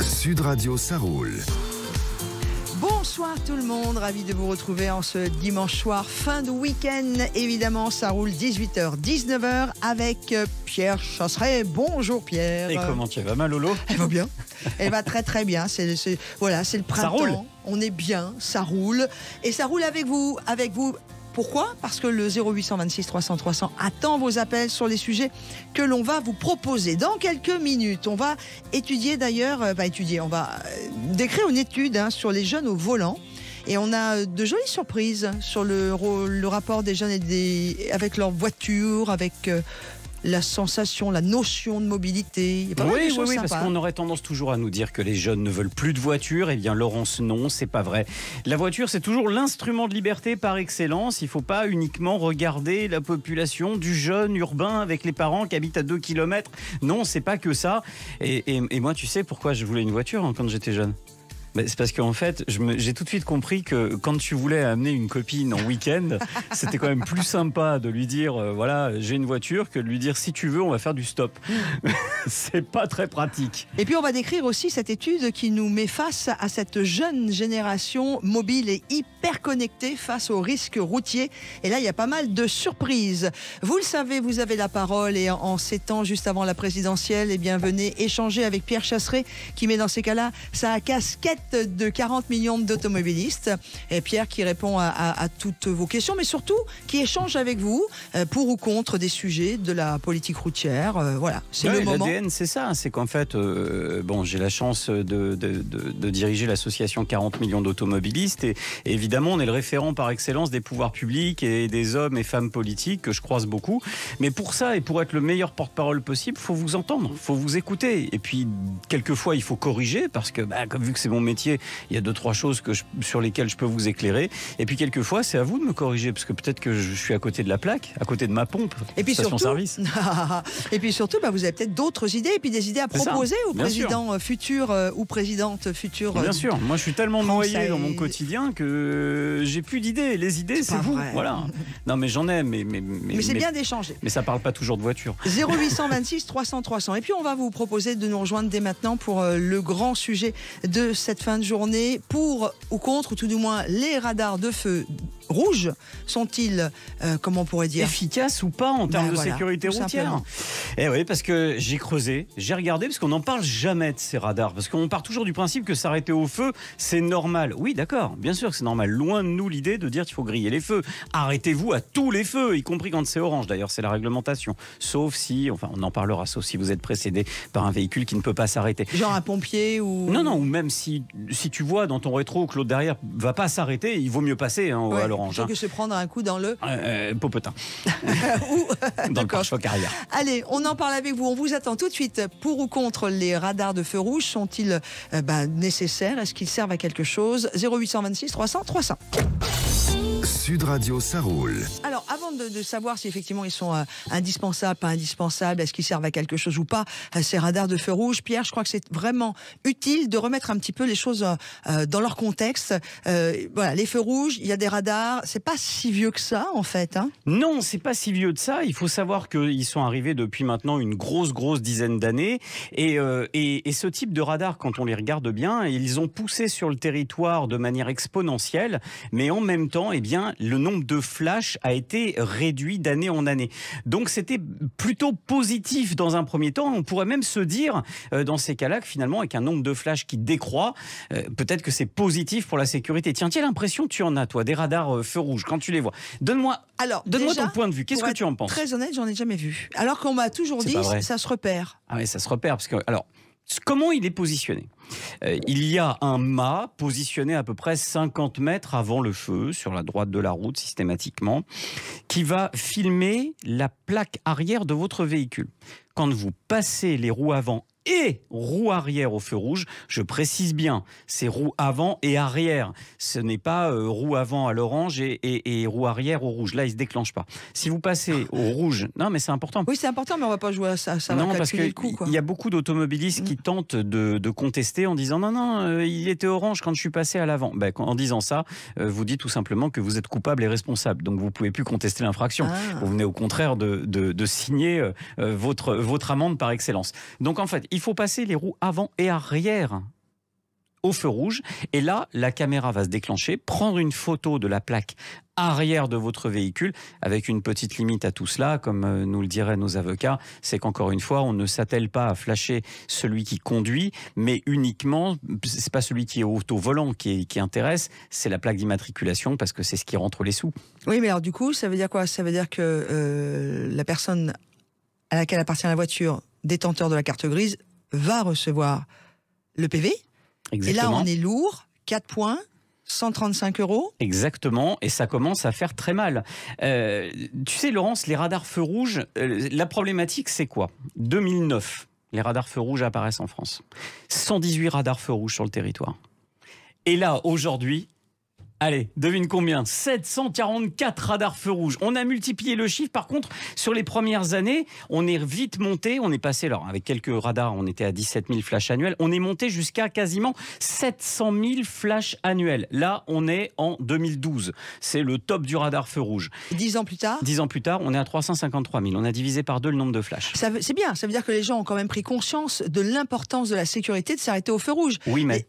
Sud Radio, ça roule. Bonsoir tout le monde, ravi de vous retrouver en ce dimanche soir, fin de week-end. Évidemment, ça roule 18h, 19h avec Pierre Chasseret. Bonjour Pierre. Et comment tu vas, Lolo? Elle va bien. Elle va très très bien. Voilà, c'est le printemps. Ça roule. On est bien, ça roule. Et ça roule avec vous. Pourquoi ? Parce que le 0826 300 300 attend vos appels sur les sujets que l'on va vous proposer. Dans quelques minutes, on va étudier d'ailleurs, on va décrire une étude sur les jeunes au volant. Et on a de jolies surprises sur le rapport des jeunes avec leur voiture, avec la sensation, la notion de mobilité. Il y a pas mal de choses oui, sympas. parce qu'on aurait tendance toujours à nous dire que les jeunes ne veulent plus de voiture. Eh bien, Laurence, non, c'est pas vrai. La voiture, c'est toujours l'instrument de liberté par excellence. Il ne faut pas uniquement regarder la population du jeune urbain avec les parents qui habitent à 2 km. Non, c'est pas que ça. Et moi, tu sais pourquoi je voulais une voiture quand j'étais jeune ? C'est parce qu'en fait, j'ai tout de suite compris que quand tu voulais amener une copine en week-end, c'était quand même plus sympa de lui dire voilà, j'ai une voiture, que de lui dire si tu veux, on va faire du stop. C'est pas très pratique. Et puis on va décrire aussi cette étude qui nous met face à cette jeune génération mobile et hyper connectée face aux risques routiers. Et là, il y a pas mal de surprises. Vous le savez, vous avez la parole et en ces temps juste avant la présidentielle, eh bien venez échanger avec Pierre Chasseret qui met dans ces cas-là sa casquette de 40 millions d'automobilistes. Et Pierre qui répond à toutes vos questions, mais surtout qui échange avec vous pour ou contre des sujets de la politique routière. Voilà, c'est le moment. L'ADN, c'est ça. C'est qu'en fait, j'ai la chance de diriger l'association 40 millions d'automobilistes. Et évidemment, on est le référent par excellence des pouvoirs publics et des hommes et femmes politiques que je croise beaucoup. Mais pour ça, et pour être le meilleur porte-parole possible, il faut vous entendre, il faut vous écouter. Et puis, quelquefois, il faut corriger parce que, comme vu que c'est mon métier, il y a 2-3 choses sur lesquelles je peux vous éclairer. Et puis quelquefois, c'est à vous de me corriger parce que peut-être que je suis à côté de la plaque, à côté de ma pompe. Et puis surtout, service. et puis surtout, vous avez peut-être d'autres idées et puis des idées à proposer au président futur ou présidente future. Bien sûr. Moi, je suis tellement français. noyé dans mon quotidien que j'ai plus d'idées. Les idées, c'est vous. Vrai. Voilà. Non, mais j'en ai. Mais c'est bien d'échanger. Mais ça parle pas toujours de voiture. 0826 300 300. Et puis on va vous proposer de nous rejoindre dès maintenant pour le grand sujet de cette fin de journée, pour ou contre, ou tout du moins les radars de feu rouge sont-ils, comment on pourrait dire, efficaces ou pas en termes de sécurité routière? Eh oui, parce que j'ai creusé, j'ai regardé, parce qu'on n'en parle jamais de ces radars, parce qu'on part toujours du principe que s'arrêter au feu, c'est normal. Oui, d'accord, bien sûr que c'est normal. Loin de nous l'idée de dire qu'il faut griller les feux. Arrêtez-vous à tous les feux, y compris quand c'est orange. D'ailleurs, c'est la réglementation. Sauf si, on en parlera, sauf si vous êtes précédé par un véhicule qui ne peut pas s'arrêter. Genre un pompier ou... Non, ou même si tu vois dans ton rétro que l'autre derrière va pas s'arrêter, il vaut mieux passer à l'orange. Plutôt que se prendre un coup dans le... popotin. Ou... dans le pare-choc arrière. Allez, on en parle avec vous. On vous attend tout de suite. Pour ou contre les radars de feu rouge, sont-ils nécessaires? Est-ce qu'ils servent à quelque chose? 0826 300 300. Sud Radio, ça roule. Alors, avant de savoir si effectivement ils sont indispensables, pas indispensables, est-ce qu'ils servent à quelque chose ou pas, ces radars de feu rouge, Pierre, je crois que c'est vraiment utile de remettre un petit peu les choses dans leur contexte. Voilà, les feux rouges, il y a des radars, c'est pas si vieux que ça en fait. Non, c'est pas si vieux de ça. Il faut savoir qu'ils sont arrivés depuis maintenant une grosse dizaine d'années. Et ce type de radar, quand on les regarde bien, ils ont poussé sur le territoire de manière exponentielle, mais en même temps, le nombre de flashs a été réduit d'année en année. Donc c'était plutôt positif dans un premier temps. On pourrait même se dire, dans ces cas-là, que finalement, avec un nombre de flashs qui décroît, peut-être que c'est positif pour la sécurité. Tiens, l'impression que tu en as, toi, des radars feu rouge, quand tu les vois. Donne-moi ton point de vue. Qu'est-ce que tu en penses? Très honnête, j'en ai jamais vu. Alors qu'on m'a toujours dit, ça se repère. Ah oui, ça se repère. Parce que, alors, comment il est positionné? Il y a un mât positionné à peu près 50 mètres avant le feu, sur la droite de la route systématiquement, qui va filmer la plaque arrière de votre véhicule. Quand vous passez les roues avant et roues arrière au feu rouge, je précise bien, c'est roues avant et arrière. Ce n'est pas roue avant à l'orange et roue arrière au rouge. Là, il ne se déclenche pas. Si vous passez au rouge... Non, mais c'est important. Oui, c'est important, mais on ne va pas jouer à ça. Ça non, va parce calculer le coup. Il y a beaucoup d'automobilistes qui tentent de contester en disant non, il était orange quand je suis passé à l'avant. En disant ça, vous dites tout simplement que vous êtes coupable et responsable. Donc, vous ne pouvez plus contester l'infraction. Vous venez au contraire de signer votre amende par excellence. Donc, en fait, il faut passer les roues avant et arrière au feu rouge. Et là, la caméra va se déclencher, prendre une photo de la plaque arrière de votre véhicule, avec une petite limite à tout cela, comme nous le diraient nos avocats, c'est qu'encore une fois, on ne s'attelle pas à flasher celui qui conduit, mais uniquement, c'est pas celui qui est au volant qui intéresse, c'est la plaque d'immatriculation, parce que c'est ce qui rentre les sous. Oui, mais alors du coup, ça veut dire quoi? Ça veut dire que la personne à laquelle appartient la voiture, détenteur de la carte grise, va recevoir le PV. Exactement. Et là, on est lourd, 4 points, 135 €. Exactement, et ça commence à faire très mal. Tu sais, Laurence, les radars feux rouges, la problématique, c'est quoi? 2009, les radars feux rouges apparaissent en France. 118 radars feux rouges sur le territoire. Et là, aujourd'hui, allez, devine combien? 744 radars feux rouges. On a multiplié le chiffre. Par contre, sur les premières années, on est vite monté. On est passé, alors avec quelques radars, on était à 17 000 flashs annuels. On est monté jusqu'à quasiment 700 000 flashs annuels. Là, on est en 2012. C'est le top du radar feu rouge. 10 ans plus tard? 10 ans plus tard, on est à 353 000. On a divisé par 2 le nombre de flashs. C'est bien. Ça veut dire que les gens ont quand même pris conscience de l'importance de la sécurité de s'arrêter au feu rouge. Oui, mais...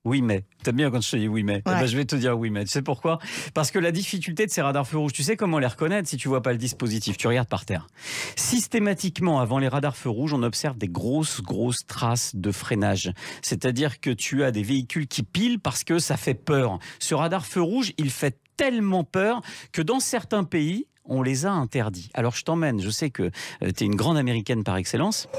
Oui, mais. T'aimes bien quand je te dis oui, mais. Ouais. Eh ben, je vais te dire oui, mais. Tu sais pourquoi? Parce que la difficulté de ces radars feux rouges, tu sais comment les reconnaître si tu vois pas le dispositif? Tu regardes par terre. Systématiquement, avant les radars feux rouges, on observe des grosses traces de freinage. C'est-à-dire que tu as des véhicules qui pilent parce que ça fait peur. Ce radar feux rouge, il fait tellement peur que dans certains pays, on les a interdits. Alors je t'emmène, je sais que tu es une grande américaine par excellence.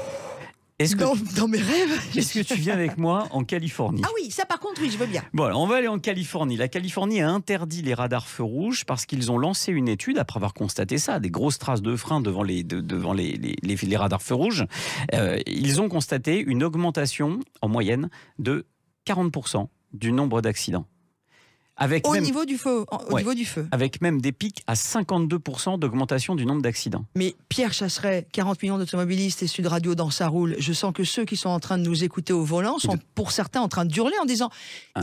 Dans mes rêves. Est-ce que tu viens avec moi en Californie? Ah oui, ça par contre, oui, je veux bien. Bon, alors on va aller en Californie. La Californie a interdit les radars feux rouges parce qu'ils ont lancé une étude, après avoir constaté ça, des grosses traces de frein devant les radars feux rouges. Ils ont constaté une augmentation en moyenne de 40% du nombre d'accidents. Au niveau du feu. Avec même des pics à 52% d'augmentation du nombre d'accidents. Mais Pierre Chasseret, 40 millions d'automobilistes et Sud Radio dans sa roule, je sens que ceux qui sont en train de nous écouter au volant sont pour certains en train de hurler en disant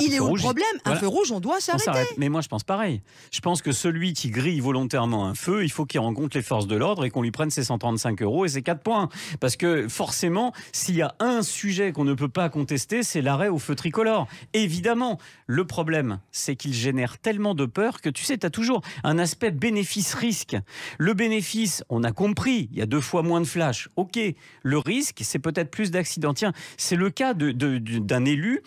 il est où le problème? Un feu rouge, on doit s'arrêter. Mais moi je pense pareil. Je pense que celui qui grille volontairement un feu, il faut qu'il rencontre les forces de l'ordre et qu'on lui prenne ses 135 € et ses 4 points. Parce que forcément, s'il y a un sujet qu'on ne peut pas contester, c'est l'arrêt au feu tricolore. Évidemment, le problème, c'est qu'il génère tellement de peur que tu sais, tu as toujours un aspect bénéfice-risque. Le bénéfice, on a compris, il y a 2 fois moins de flash. Ok, le risque, c'est peut-être plus d'accidents. Tiens, c'est le cas d'un élu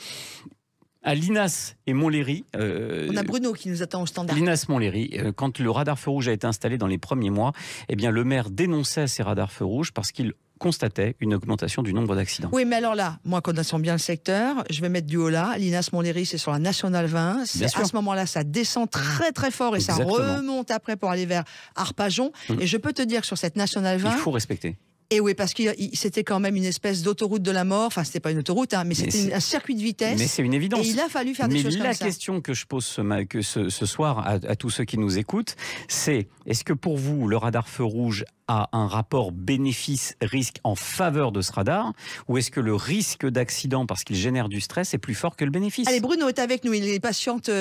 à Linas et Montlhéry. On a Bruno qui nous attend au standard. Linas Montlhéry, quand le radar feu rouge a été installé dans les premiers mois, eh bien, le maire dénonçait ces radars feu rouge parce qu'il constatait une augmentation du nombre d'accidents. Oui, mais alors là, moi, connaissant bien le secteur, je vais mettre du haut là. Linas Montlhéry, c'est sur la Nationale 20. À ce moment-là, ça descend très fort et Exactement. Ça remonte après pour aller vers Arpajon. Et je peux te dire que sur cette Nationale 20... Il faut respecter. Et oui, parce que c'était quand même une espèce d'autoroute de la mort. Enfin, c'était pas une autoroute, hein, mais c'était un circuit de vitesse. Mais c'est une évidence. Et il a fallu faire des choses comme ça. Mais la question que je pose ce soir à tous ceux qui nous écoutent, c'est est-ce que pour vous, le radar feu rouge a un rapport bénéfice-risque en faveur de ce radar, ou est-ce que le risque d'accident, parce qu'il génère du stress, est plus fort que le bénéfice? Allez, Bruno est avec nous. Il est patiente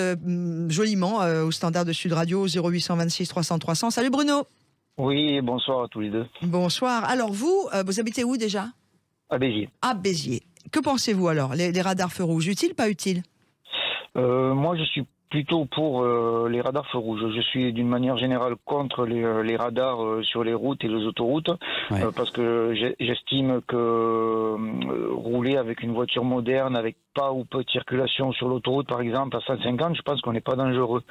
joliment au standard de Sud Radio 0826 300 300. Salut Bruno. Oui, bonsoir à tous les deux. Bonsoir. Alors vous habitez où déjà? À Béziers. À Béziers. Que pensez-vous alors? Les radars feux rouges, utiles, pas utiles? Moi, je suis plutôt pour les radars feux rouges. Je suis d'une manière générale contre les radars sur les routes et les autoroutes, parce que j'estime que rouler avec une voiture moderne, avec pas ou peu de circulation sur l'autoroute, par exemple, à 150, je pense qu'on n'est pas dangereux.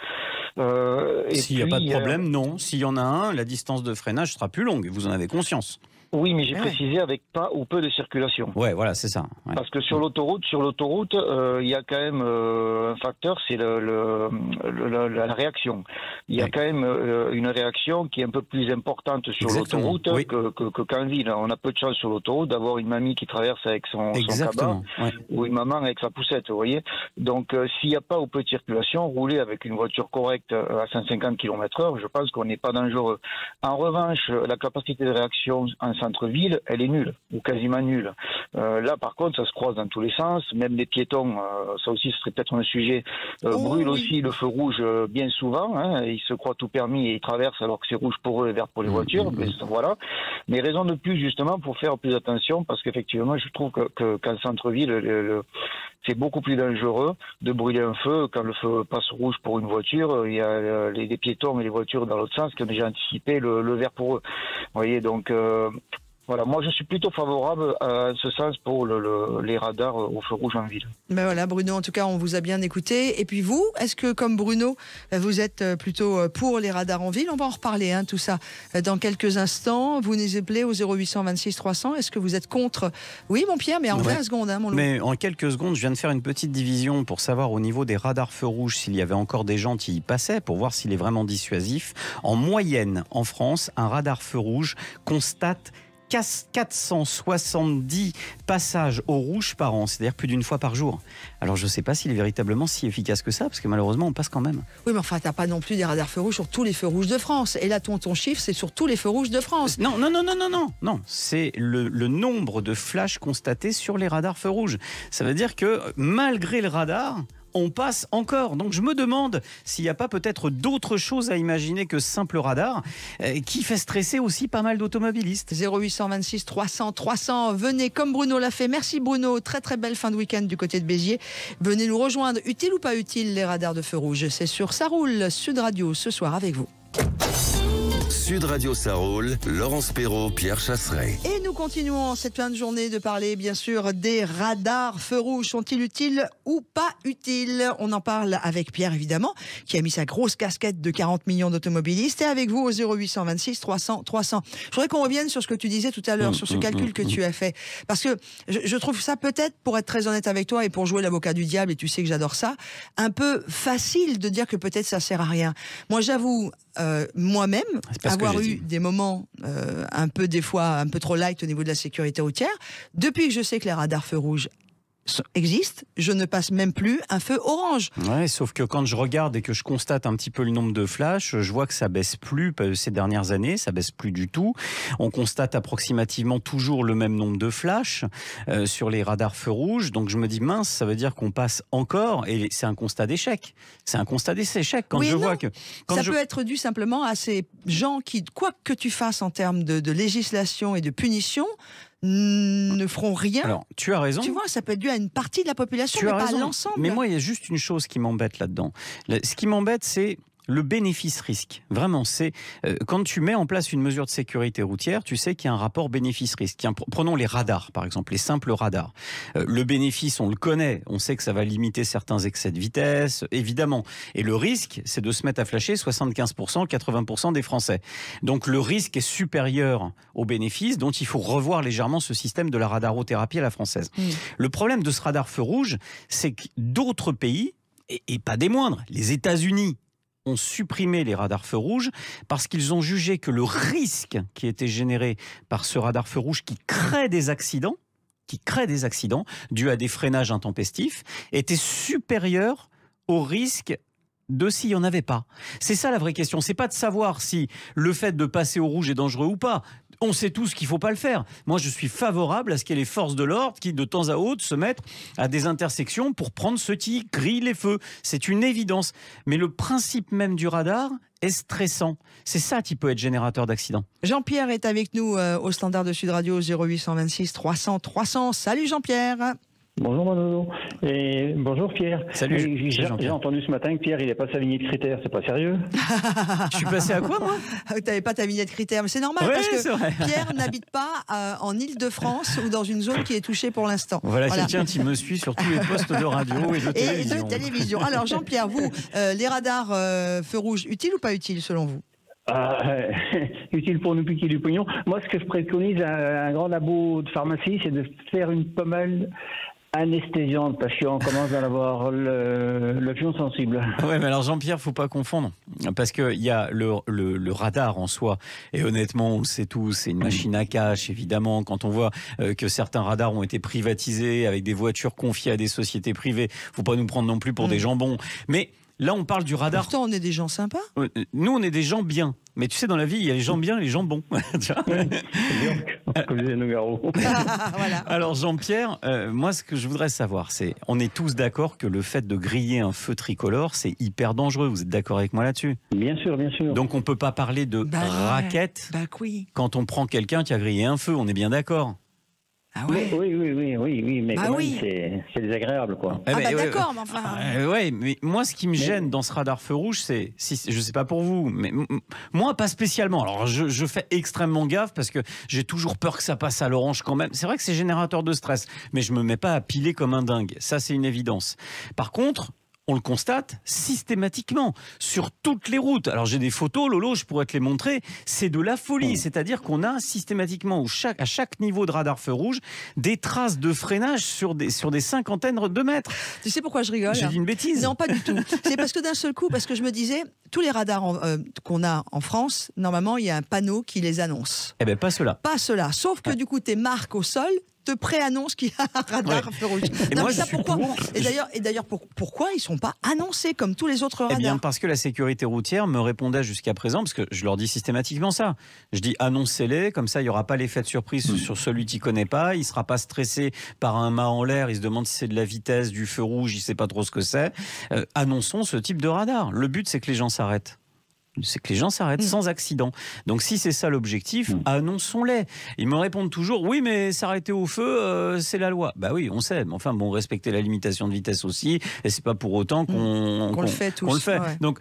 S'il n'y a pas de problème, non. S'il y en a un, la distance de freinage sera plus longue. Vous en avez conscience. Oui, mais j'ai précisé avec pas ou peu de circulation. Ouais, voilà, c'est ça. Ouais. Parce que sur l'autoroute, il y a quand même un facteur, c'est la réaction. Il y a quand même une réaction qui est un peu plus importante sur l'autoroute qu'en ville. On a peu de chance sur l'autoroute d'avoir une mamie qui traverse avec son cabas ou une maman avec sa poussette, vous voyez. Donc, s'il n'y a pas ou peu de circulation, rouler avec une voiture correcte à 150 km/h, je pense qu'on n'est pas dangereux. En revanche, la capacité de réaction en centre-ville, elle est nulle, ou quasiment nulle. Là, par contre, ça se croise dans tous les sens, même les piétons, ça aussi, ce serait peut-être un sujet, brûlent aussi le feu rouge bien souvent, hein, ils se croient tout permis et ils traversent alors que c'est rouge pour eux et vert pour les voitures, mais voilà. Mais raison de plus, justement, pour faire plus attention, parce qu'effectivement, je trouve qu'en centre-ville, c'est beaucoup plus dangereux de brûler un feu quand le feu passe rouge pour une voiture. Il y a les piétons et les voitures dans l'autre sens qui ont déjà anticipé le vert pour eux. Vous voyez, donc voilà, moi je suis plutôt favorable à ce sens pour les radars au feu rouge en ville. Ben voilà, Bruno, en tout cas, on vous a bien écouté. Et puis vous, est-ce que comme Bruno, vous êtes plutôt pour les radars en ville? On va en reparler, hein, tout ça, dans quelques instants. Vous nous appelez au 0826 300. Est-ce que vous êtes contre? Oui, mon Pierre, mais en 20 secondes, hein, mon loup. Mais en quelques secondes, je viens de faire une petite division pour savoir au niveau des radars feu rouge s'il y avait encore des gens qui y passaient, pour voir s'il est vraiment dissuasif. En moyenne, en France, un radar feu rouge constate 470 passages au rouge par an, c'est-à-dire plus d'une fois par jour. Alors je ne sais pas s'il est véritablement si efficace que ça, parce que malheureusement on passe quand même. Oui, mais enfin, tu n'as pas non plus des radars feux rouges sur tous les feux rouges de France. Et là, ton chiffre, c'est sur tous les feux rouges de France. Non, c'est le nombre de flashs constatés sur les radars feux rouges. Ça veut dire que malgré le radar, on passe encore. Donc je me demande s'il n'y a pas peut-être d'autres choses à imaginer que ce simple radar qui fait stresser aussi pas mal d'automobilistes. 0826 300 300. Venez comme Bruno l'a fait. Merci Bruno. Très très belle fin de week-end du côté de Béziers. Venez nous rejoindre. Utile ou pas utile les radars de feu rouge? C'est sur Ça roule, Sud Radio ce soir avec vous. Sud Radio Ça roule, Laurence Perrault, Pierre Chasseret. Et nous continuons cette fin de journée de parler bien sûr des radars feux rouges. Sont-ils utiles ou pas utiles? On en parle avec Pierre évidemment, qui a mis sa grosse casquette de 40 millions d'automobilistes. Et avec vous au 0826 300 300. Je voudrais qu'on revienne sur ce que tu disais tout à l'heure, sur ce calcul que tu as fait. Parce que je trouve ça peut-être, pour être très honnête avec toi et pour jouer l'avocat du diable, et tu sais que j'adore ça, un peu facile de dire que peut-être ça sert à rien. Moi j'avoue, moi-même, avoir eu des moments un peu des fois un peu trop light au niveau de la sécurité routière, depuis que je sais que les radars feux rouges existent, je ne passe même plus un feu orange. Ouais, sauf que quand je regarde et que je constate un petit peu le nombre de flashs, je vois que ça baisse plus ces dernières années, ça baisse plus du tout. On constate approximativement toujours le même nombre de flashs sur les radars feux rouges. Donc je me dis mince, ça veut dire qu'on passe encore, et c'est un constat d'échec. C'est un constat d'échec quand je vois que... Ça peut être dû simplement à ces gens qui, quoi que tu fasses en termes de législation et de punition, ne feront rien. Alors, tu as raison. Tu vois, ça peut être dû à une partie de la population, mais pas à l'ensemble. Mais moi, il y a juste une chose qui m'embête là-dedans. Ce qui m'embête, c'est le bénéfice-risque. Vraiment, c'est quand tu mets en place une mesure de sécurité routière, tu sais qu'il y a un rapport bénéfice-risque. Prenons les radars, par exemple, les simples radars. Le bénéfice, on le connaît. On sait que ça va limiter certains excès de vitesse, évidemment. Et le risque, c'est de se mettre à flasher 75%, 80% des Français. Donc le risque est supérieur au bénéfice, dont il faut revoir légèrement ce système de la radarothérapie à la française. Le problème de ce radar feu rouge, c'est que d'autres pays, et pas des moindres, les États-Unis, ont supprimé les radars feux rouges parce qu'ils ont jugé que le risque qui était généré par ce radar feu rouge qui crée des accidents dus à des freinages intempestifs était supérieur au risque de s'il n'y en avait pas. C'est ça la vraie question. C'est pas de savoir si le fait de passer au rouge est dangereux ou pas. On sait tous qu'il ne faut pas le faire. Moi, je suis favorable à ce qu'il y ait les forces de l'ordre qui, de temps à autre, se mettent à des intersections pour prendre ceux qui grillent les feux. C'est une évidence. Mais le principe même du radar est stressant. C'est ça qui peut être générateur d'accidents. Jean-Pierre est avec nous au standard de Sud Radio 0826 300 300. Salut Jean-Pierre. Bonjour Manolo et bonjour Pierre. Salut. J'ai entendu ce matin que Pierre il n'a pas sa vignette critère, c'est pas sérieux? Je suis passé à quoi moi? Tu n'avais pas ta vignette critère, mais c'est normal parce que Pierre n'habite pas en Île-de-France ou dans une zone qui est touchée pour l'instant. Voilà. Quelqu'un qui me suit sur tous les postes de radio et de télévision. Alors Jean-Pierre, vous, les radars feux rouges, utiles ou pas utiles selon vous? Utile pour nous piquer du pognon. Moi, ce que je préconise à un grand labo de pharmacie, c'est de faire une pommade anesthésiante parce qu'on commence à avoir le pion sensible. Ouais, mais alors Jean-Pierre, faut pas confondre parce que il y a le radar en soi et honnêtement, on le sait tous, c'est une machine à cash évidemment. Quand on voit que certains radars ont été privatisés avec des voitures confiées à des sociétés privées, faut pas nous prendre non plus pour des jambons. Mais là, on parle du radar. Pourtant, on est des gens sympas. Nous, on est des gens bien. Mais tu sais, dans la vie, il y a les gens bien et les gens bons. Comme disait Nougaro. Voilà. Alors Jean-Pierre, moi ce que je voudrais savoir, c'est, on est tous d'accord que le fait de griller un feu tricolore, c'est hyper dangereux. Vous êtes d'accord avec moi là-dessus? Bien sûr, bien sûr. Donc on peut pas parler de raquette oui. quand on prend quelqu'un qui a grillé un feu, on est bien d'accord? Ah ouais. Oui, mais quand même, c'est désagréable, quoi. D'accord, mais enfin... ouais, mais moi, ce qui me gêne dans ce radar feu rouge, c'est, je sais pas pour vous, mais moi, pas spécialement. Alors, je fais extrêmement gaffe parce que j'ai toujours peur que ça passe à l'orange quand même. C'est vrai que c'est générateur de stress, mais je me mets pas à piler comme un dingue. Ça, c'est une évidence. Par contre, on le constate systématiquement sur toutes les routes. Alors j'ai des photos, Lolo, je pourrais te les montrer. C'est de la folie. C'est-à-dire qu'on a systématiquement, à chaque niveau de radar feu rouge, des traces de freinage sur des cinquantaines de mètres. Tu sais pourquoi je rigole? J'ai dit une bêtise? Non, pas du tout. C'est parce que d'un seul coup, parce que je me disais, tous les radars qu'on a en France, normalement, il y a un panneau qui les annonce. Eh bien, pas cela. Pas cela. Sauf que du coup, tes marques au sol te préannonce qu'il y a un radar feu rouge. Et moi, pourquoi Et d'ailleurs, pourquoi ils ne sont pas annoncés comme tous les autres radars? Eh bien, parce que la sécurité routière me répondait jusqu'à présent, parce que je leur dis systématiquement ça. Je dis annoncez-les, comme ça, il n'y aura pas l'effet de surprise sur celui qui ne connaît pas. Il ne sera pas stressé par un mât en l'air. Il se demande si c'est de la vitesse, du feu rouge, il ne sait pas trop ce que c'est. Annonçons ce type de radar. Le but, c'est que les gens s'arrêtent. C'est que les gens s'arrêtent sans accident. Donc si c'est ça l'objectif, annonçons-les. Ils me répondent toujours, oui mais s'arrêter au feu, c'est la loi. Bah oui, on sait, mais enfin bon, respecter la limitation de vitesse aussi, et c'est pas pour autant qu'on le fait tous. Qu'on le fait. Ouais. Donc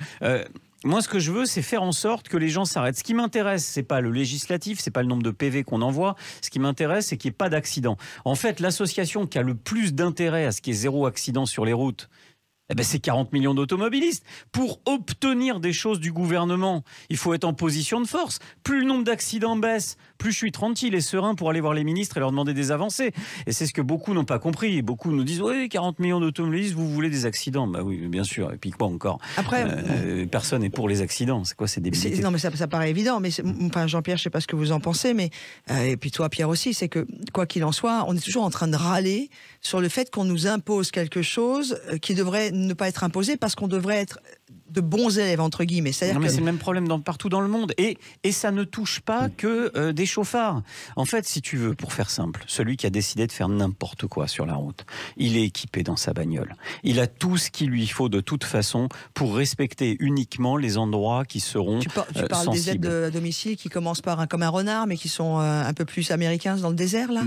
moi, ce que je veux, c'est faire en sorte que les gens s'arrêtent. Ce qui m'intéresse, c'est pas le législatif, c'est pas le nombre de PV qu'on envoie. Ce qui m'intéresse, c'est qu'il n'y ait pas d'accident. En fait, l'association qui a le plus d'intérêt à ce qu'il y ait zéro accident sur les routes, eh ben c'est 40 millions d'automobilistes. Pour obtenir des choses du gouvernement, il faut être en position de force. Plus le nombre d'accidents baisse, plus je suis tranquille et serein pour aller voir les ministres et leur demander des avancées. Et c'est ce que beaucoup n'ont pas compris. Beaucoup nous disent, oui, 40 millions d'automobilistes, vous voulez des accidents? Bah oui, bien sûr. Et puis quoi encore? Après, personne n'est pour les accidents. C'est quoi ces débilités? Non, mais ça paraît évident. Mais enfin, Jean-Pierre, je ne sais pas ce que vous en pensez, mais et puis toi, Pierre aussi, c'est que quoi qu'il en soit, on est toujours en train de râler sur le fait qu'on nous impose quelque chose qui devrait ne pas être imposé parce qu'on devrait être de bons élèves, entre guillemets. Non, mais c'est le même problème partout dans le monde. Et ça ne touche pas que des chauffards. En fait, si tu veux, pour faire simple, celui qui a décidé de faire n'importe quoi sur la route, il est équipé dans sa bagnole. Il a tout ce qu'il lui faut de toute façon pour respecter uniquement les endroits qui seront Tu parles sensibles. des aides à domicile qui commencent par comme un renard, mais qui sont un peu plus américains dans le désert, là?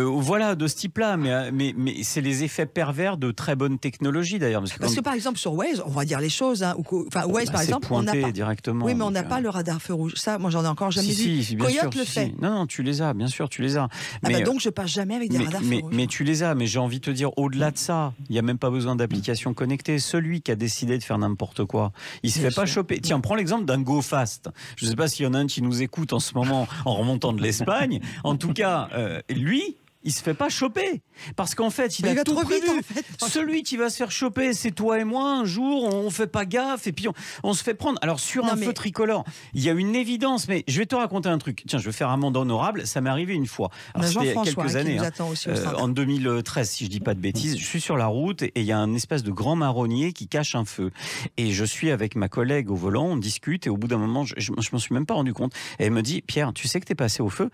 Voilà, de ce type-là. Mais c'est les effets pervers de très bonnes technologies, d'ailleurs. Parce que par exemple, sur Waze, on va dire les choses, hein, enfin, Waze, par exemple, on n'a pas directement. Oui, mais on n'a pas le radar feu rouge. Ça, moi, j'en ai encore jamais vu. Si, bien Coyote sûr, le fait. Non, tu les as, bien sûr, tu les as. Mais donc, je passe jamais avec des radars feu rouge. Mais tu les as. Mais j'ai envie de te dire, au-delà de ça, il n'y a même pas besoin d'application connectée. Celui qui a décidé de faire n'importe quoi, il se fait pas choper. Tiens, prends l'exemple d'un Go Fast. Je ne sais pas s'il y en a un qui nous écoute en ce moment en remontant de l'Espagne. En tout cas, lui, il se fait pas choper parce qu'en fait il a tout prévu. Vite, en fait. Celui qui va se faire choper, c'est toi et moi. Un jour, on fait pas gaffe et puis on se fait prendre. Alors sur un feu tricolore, il y a une évidence. Mais je vais te raconter un truc. Tiens, je vais faire amende honorable. Ça m'est arrivé une fois. Alors c'était il y a quelques années, en 2013, si je dis pas de bêtises. Je suis sur la route et il y a un espèce de grand marronnier qui cache un feu. Et je suis avec ma collègue au volant, on discute et au bout d'un moment, je m'en suis même pas rendu compte. Et elle me dit, Pierre, tu sais que t'es passé au feu?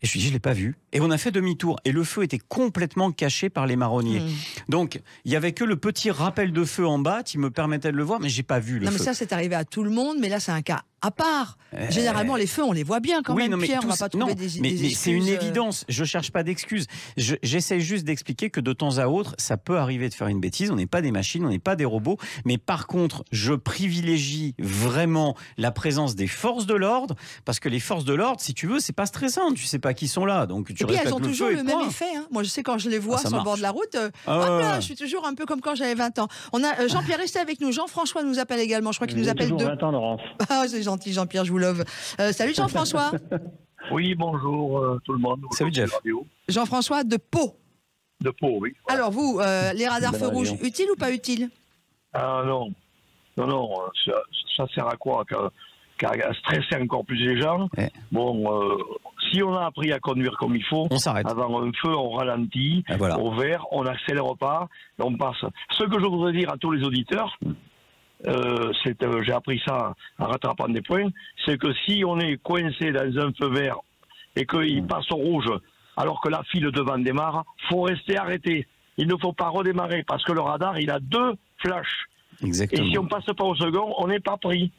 Et je lui dis, je l'ai pas vu. Et on a fait demi-tour. Et le feu était complètement caché par les marronniers. Donc, il y avait que le petit rappel de feu en bas qui me permettait de le voir, mais j'ai pas vu le feu. Non, mais ça, c'est arrivé à tout le monde. Mais là, c'est un cas à part. Généralement, les feux, on les voit bien quand même, Pierre. On va pas trouver des excuses. Mais c'est une évidence. Je cherche pas d'excuses. J'essaie juste d'expliquer que de temps à autre, ça peut arriver de faire une bêtise. On n'est pas des machines, on n'est pas des robots. Mais par contre, je privilégie vraiment la présence des forces de l'ordre, parce que les forces de l'ordre, si tu veux, c'est pas stressant. Tu sais pas qui sont là, donc tu respectes le feu. Et puis elles ont toujours le même effet. Hein. Moi, je sais quand je les vois sur le bord de la route, je suis toujours un peu comme quand j'avais 20 ans. On a Jean-Pierre, restez avec nous. Jean-François nous appelle également. Je crois qu'il nous appelle toujours 20 ans, Laurence. Ah, c'est gentil, Jean-Pierre, je vous love. Salut Jean-François. Oui, bonjour tout le monde. Salut Jeff. Jean-François de Pau. De Pau, oui. Ouais. Alors vous, les radars feu rouge, utiles ou pas utiles? Ah non, ça sert à quoi? À stresser encore plus les gens. Bon, si on a appris à conduire comme il faut, on s'arrête. Avant un feu, on ralentit, au vert, on n'accélère pas, on passe. Ce que je voudrais dire à tous les auditeurs, j'ai appris ça en rattrapant des points, c'est que si on est coincé dans un feu vert et qu'il passe au rouge alors que la file devant démarre, faut rester arrêté. Il ne faut pas redémarrer parce que le radar, il a 2 flashs. Exactement. Et si on passe pas au second, on n'est pas pris.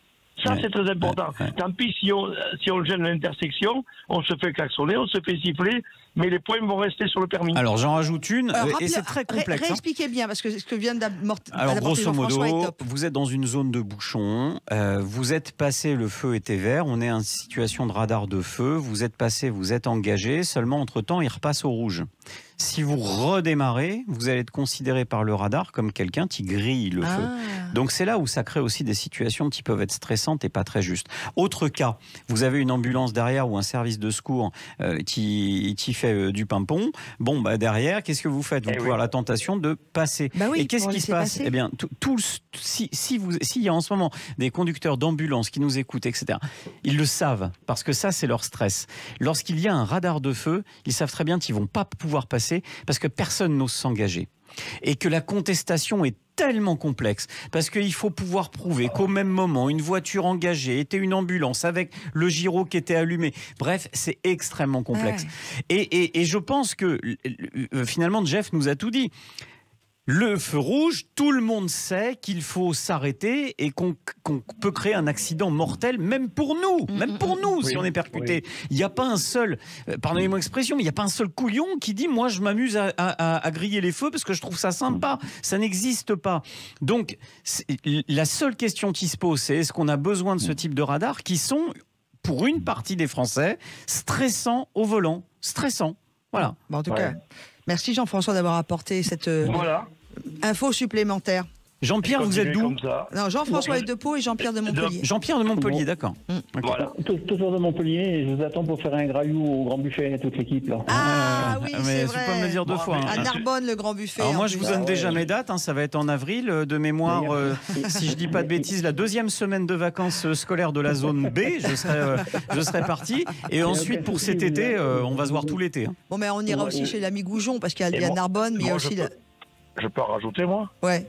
Ça, c'est très important. Tant pis si on gêne l'intersection, on se fait klaxonner, on se fait siffler, mais les points vont rester sur le permis. Alors, j'en rajoute une, et c'est très complexe. Réexpliquez bien, parce que ce que vient d'apporter Alors, grosso modo, est top. vous êtes dans une zone de bouchon, vous êtes passé, le feu était vert, on est en situation de radar de feu, vous êtes passé, vous êtes engagé, seulement entre-temps, il repasse au rouge. Si vous redémarrez, vous allez être considéré par le radar comme quelqu'un qui grille le feu. Donc c'est là où ça crée aussi des situations qui peuvent être stressantes et pas très justes. Autre cas, vous avez une ambulance derrière ou un service de secours qui fait du pimpon. Bon, bah derrière, qu'est-ce que vous faites? Vous pouvez avoir la tentation de passer. Oui, et qu'est-ce qui se passe? Eh bien, s'il y a en ce moment des conducteurs d'ambulance qui nous écoutent, etc., ils le savent parce que ça, c'est leur stress. Lorsqu'il y a un radar de feu, ils savent très bien qu'ils vont pas pouvoir passer parce que personne n'ose s'engager et que la contestation est tellement complexe parce qu'il faut pouvoir prouver qu'au même moment une voiture engagée était une ambulance avec le gyro qui était allumé. Bref, c'est extrêmement complexe. Et je pense que finalement Jeff nous a tout dit. Le feu rouge, tout le monde sait qu'il faut s'arrêter et qu'on peut créer un accident mortel, même pour nous, si on est percuté. Il n'y a pas un seul, pardonnez-moi l'expression, mais il n'y a pas un seul couillon qui dit « moi je m'amuse à griller les feux parce que je trouve ça sympa ». Ça n'existe pas. Donc, la seule question qui se pose, c'est est-ce qu'on a besoin de ce type de radars qui sont, pour une partie des Français, stressants au volant. Stressants. Voilà. En tout cas, merci Jean-François d'avoir apporté cette... info supplémentaire. Jean-Pierre, vous êtes d'où? Non, Jean-François est de Pau et Jean-Pierre de Montpellier. Jean-Pierre de Montpellier, d'accord. Okay. Voilà. Toujours de Montpellier, et je vous attends pour faire un graillou au Grand Buffet, toute l'équipe. Oui, c'est vrai. Tu peux me le dire 2 fois. À Narbonne, le Grand Buffet. Alors moi, je vous donne déjà mes dates. Ça va être en avril, de mémoire. Si je dis pas de bêtises, la 2e semaine de vacances scolaires de la zone B, je serai parti. Et ensuite, pour cet été, on va se voir tout l'été. Bon, mais on ira aussi chez l'ami Goujon, parce qu'il y a Narbonne, mais il y a aussi... Je peux en rajouter, moi? Ouais.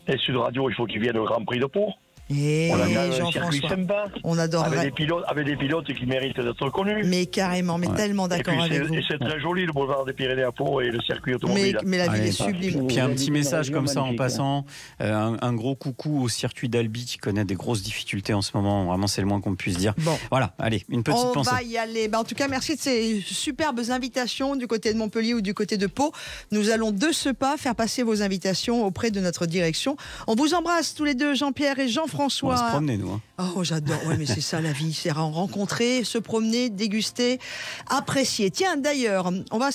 Et Sud Radio, il faut qu'ils viennent au Grand Prix de Pau. Et on a un circuit sympa. On adorerait. Avec des pilotes qui méritent d'être connus. Mais carrément, mais tellement d'accord avec vous. Et c'est très joli le boulevard des Pyrénées à Pau et le circuit automobile. Mais la ville est sublime. Puis un petit message comme ça en passant, un gros coucou au circuit d'Albi qui connaît des grosses difficultés en ce moment. Vraiment, c'est le moins qu'on puisse dire. Bon. Voilà, allez, une petite pensée. On va y aller. En tout cas, merci de ces superbes invitations du côté de Montpellier ou du côté de Pau. Nous allons de ce pas faire passer vos invitations auprès de notre direction. On vous embrasse tous les deux, Jean-Pierre et Jean-François. On va se promener, nous. Oh, j'adore. Ouais, mais c'est ça la vie. C'est rencontrer, se promener, déguster, apprécier. Tiens, d'ailleurs, on va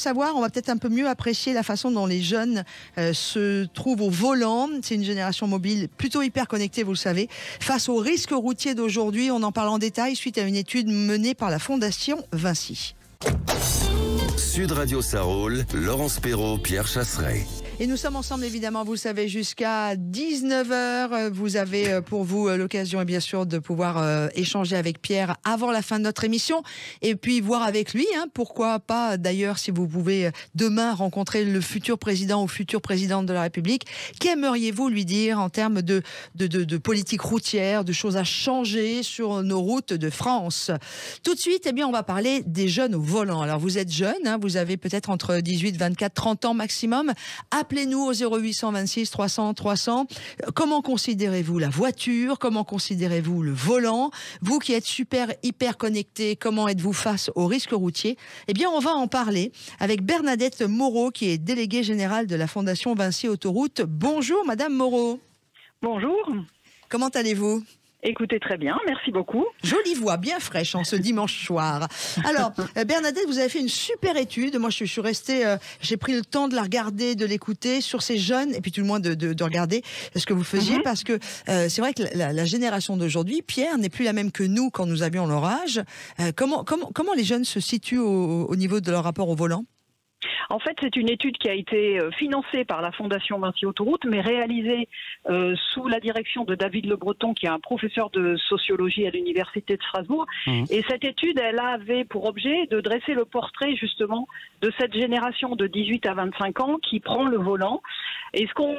peut-être un peu mieux apprécier la façon dont les jeunes se trouvent au volant. C'est une génération mobile plutôt hyper connectée, vous le savez. Face aux risques routiers d'aujourd'hui, on en parle en détail suite à une étude menée par la Fondation Vinci. Sud Radio Sarol, Laurence Perrault, Pierre Chasseret. Et nous sommes ensemble, évidemment, vous le savez, jusqu'à 19h. Vous avez pour vous l'occasion, bien sûr, de pouvoir échanger avec Pierre avant la fin de notre émission. Et puis voir avec lui, pourquoi pas, d'ailleurs, si vous pouvez demain rencontrer le futur président ou future présidente de la République. Qu'aimeriez-vous lui dire en termes de politique routière, de choses à changer sur nos routes de France? Tout de suite, on va parler des jeunes au volant. Alors, vous êtes jeune, vous avez peut-être entre 18, 24, 30 ans maximum. Appelez-nous au 0826 300 300. Comment considérez-vous la voiture? Comment considérez-vous le volant? Vous qui êtes hyper connecté, comment êtes-vous face aux risques routiers? On va en parler avec Bernadette Moreau, qui est déléguée générale de la Fondation Vinci Autoroute. Bonjour, Madame Moreau. Bonjour. Comment allez-vous? Écoutez, très bien, merci beaucoup. Jolie voix, bien fraîche en ce dimanche soir. Alors, Bernadette, vous avez fait une super étude. Moi, je suis restée, j'ai pris le temps de la regarder, de l'écouter sur ces jeunes, et puis tout le moins de regarder ce que vous faisiez, parce que c'est vrai que la génération d'aujourd'hui, Pierre, n'est plus la même que nous quand nous avions leur âge. Comment les jeunes se situent au niveau de leur rapport au volant? En fait, c'est une étude qui a été financée par la Fondation Vinci Autoroute, mais réalisée sous la direction de David Le Breton, qui est un professeur de sociologie à l'Université de Strasbourg. Et cette étude, elle avait pour objet de dresser le portrait, justement, de cette génération de 18 à 25 ans qui prend le volant. Et ce qu'on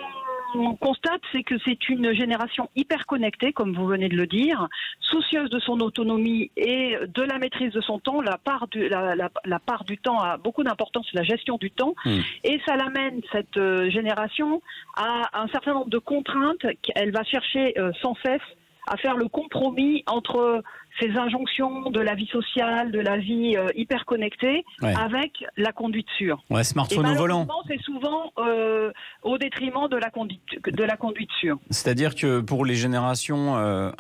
qu'on constate, c'est que c'est une génération hyper connectée, comme vous venez de le dire, soucieuse de son autonomie et de la maîtrise de son temps. La part du temps a beaucoup d'importance, la gestion du temps. Et ça l'amène, cette génération, à un certain nombre de contraintes qu'elle va chercher sans cesse à faire le compromis entre ces injonctions de la vie sociale, de la vie hyper connectée, avec la conduite sûre. Ouais, smartphone au volant. C'est souvent au détriment de la conduite sûre. C'est-à-dire que pour les générations,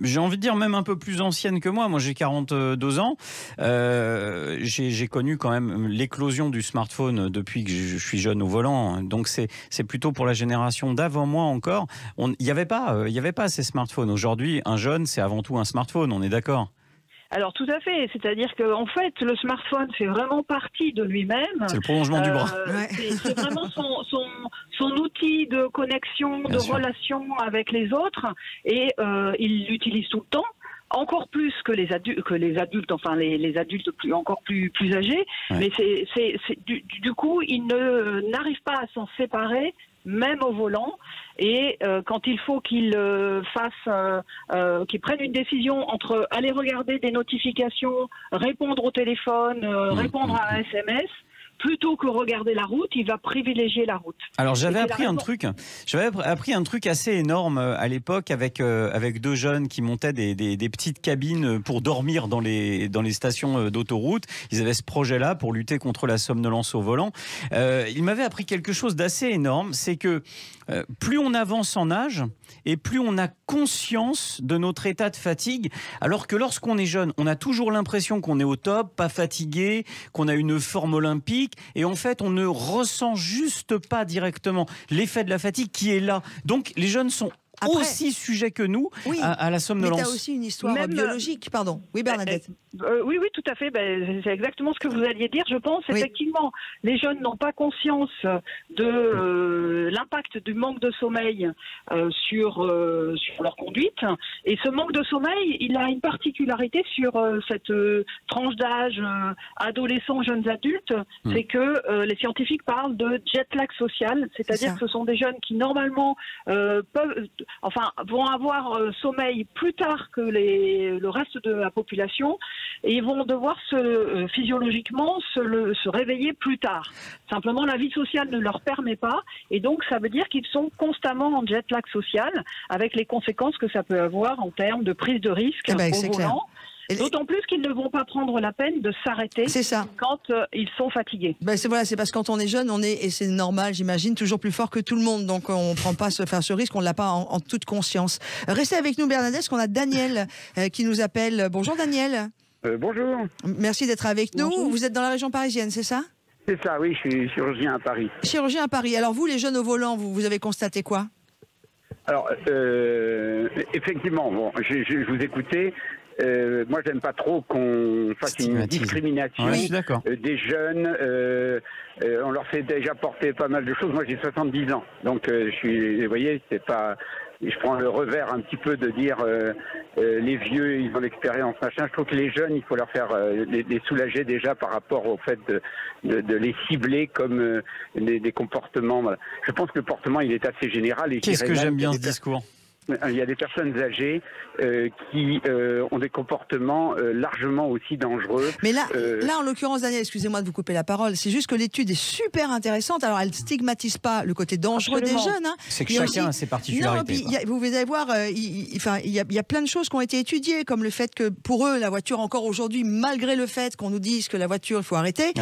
j'ai envie de dire même un peu plus anciennes que moi j'ai 42 ans, j'ai connu quand même l'éclosion du smartphone depuis que je suis jeune au volant. Donc c'est plutôt pour la génération d'avant moi encore. Il n'y avait pas ces smartphones. Aujourd'hui, un jeune, c'est avant tout un smartphone. On est d'accord? Alors tout à fait, c'est-à-dire qu'en fait le smartphone fait vraiment partie de lui-même. C'est le prolongement du bras. C'est vraiment son outil de connexion, de relation avec les autres, et il l'utilise tout le temps. Encore plus que les adultes, enfin les adultes encore plus âgés, mais du coup ils n'arrivent pas à s'en séparer, même au volant. Et quand il faut qu'ils prennent une décision entre aller regarder des notifications, répondre au téléphone, répondre à un SMS, plutôt que regarder la route, il va privilégier la route. Alors j'avais appris un truc assez énorme à l'époque avec deux jeunes qui montaient des petites cabines pour dormir dans les stations d'autoroute. Ils avaient ce projet-là pour lutter contre la somnolence au volant. Ils m'avaient appris quelque chose d'assez énorme, c'est que plus on avance en âge et plus on a conscience de notre état de fatigue, alors que lorsqu'on est jeune, on a toujours l'impression qu'on est au top, pas fatigué, qu'on a une forme olympique, et en fait on ne ressent juste pas directement l'effet de la fatigue qui est là. Donc les jeunes sont aussi sujets que nous à la somnolence. Mais tu as aussi une histoire biologique, pardon. Oui, Bernadette. Oui, tout à fait. C'est exactement ce que vous alliez dire, je pense. Effectivement, les jeunes n'ont pas conscience de l'impact du manque de sommeil sur leur conduite. Et ce manque de sommeil, il a une particularité sur cette tranche d'âge adolescents, jeunes adultes. C'est que les scientifiques parlent de jet lag social, c'est-à-dire que ce sont des jeunes qui normalement vont avoir sommeil plus tard que le reste de la population, et ils vont devoir physiologiquement se réveiller plus tard. Simplement, la vie sociale ne leur permet pas, et donc ça veut dire qu'ils sont constamment en jet lag social, avec les conséquences que ça peut avoir en termes de prise de risque au volant. D'autant plus qu'ils ne vont pas prendre la peine de s'arrêter quand ils sont fatigués. C'est parce que quand on est jeune, et c'est normal, j'imagine, toujours plus fort que tout le monde. Donc on ne prend pas ce risque, on ne l'a pas en toute conscience. Restez avec nous, Bernadette, parce qu'on a Daniel qui nous appelle. Bonjour Daniel. Bonjour. Merci d'être avec nous. Vous êtes dans la région parisienne, c'est ça? C'est ça, oui, je suis chirurgien à Paris. Chirurgien à Paris. Alors vous, les jeunes au volant, vous avez constaté quoi? Alors, effectivement, je vous écoutais. Moi, j'aime pas trop qu'on fasse une discrimination des jeunes. On leur fait déjà porter pas mal de choses. Moi, j'ai 70 ans, donc vous voyez, c'est pas. Je prends le revers un petit peu de dire les vieux, ils ont l'expérience, machin. Je trouve que les jeunes, il faut leur faire les soulager déjà par rapport au fait de les cibler comme des comportements. Voilà. Je pense que le comportement, il est assez général. Qu'est-ce que j'aime bien ce discours? Il y a des personnes âgées qui ont des comportements largement aussi dangereux. Mais là, en l'occurrence, Daniel, excusez-moi de vous couper la parole, c'est juste que l'étude est super intéressante. Alors, elle ne stigmatise pas le côté dangereux des jeunes. C'est que chacun a ses particularités. Vous allez voir, il y a plein de choses qui ont été étudiées, comme le fait que pour eux, la voiture, encore aujourd'hui, malgré le fait qu'on nous dise que la voiture, il faut arrêter,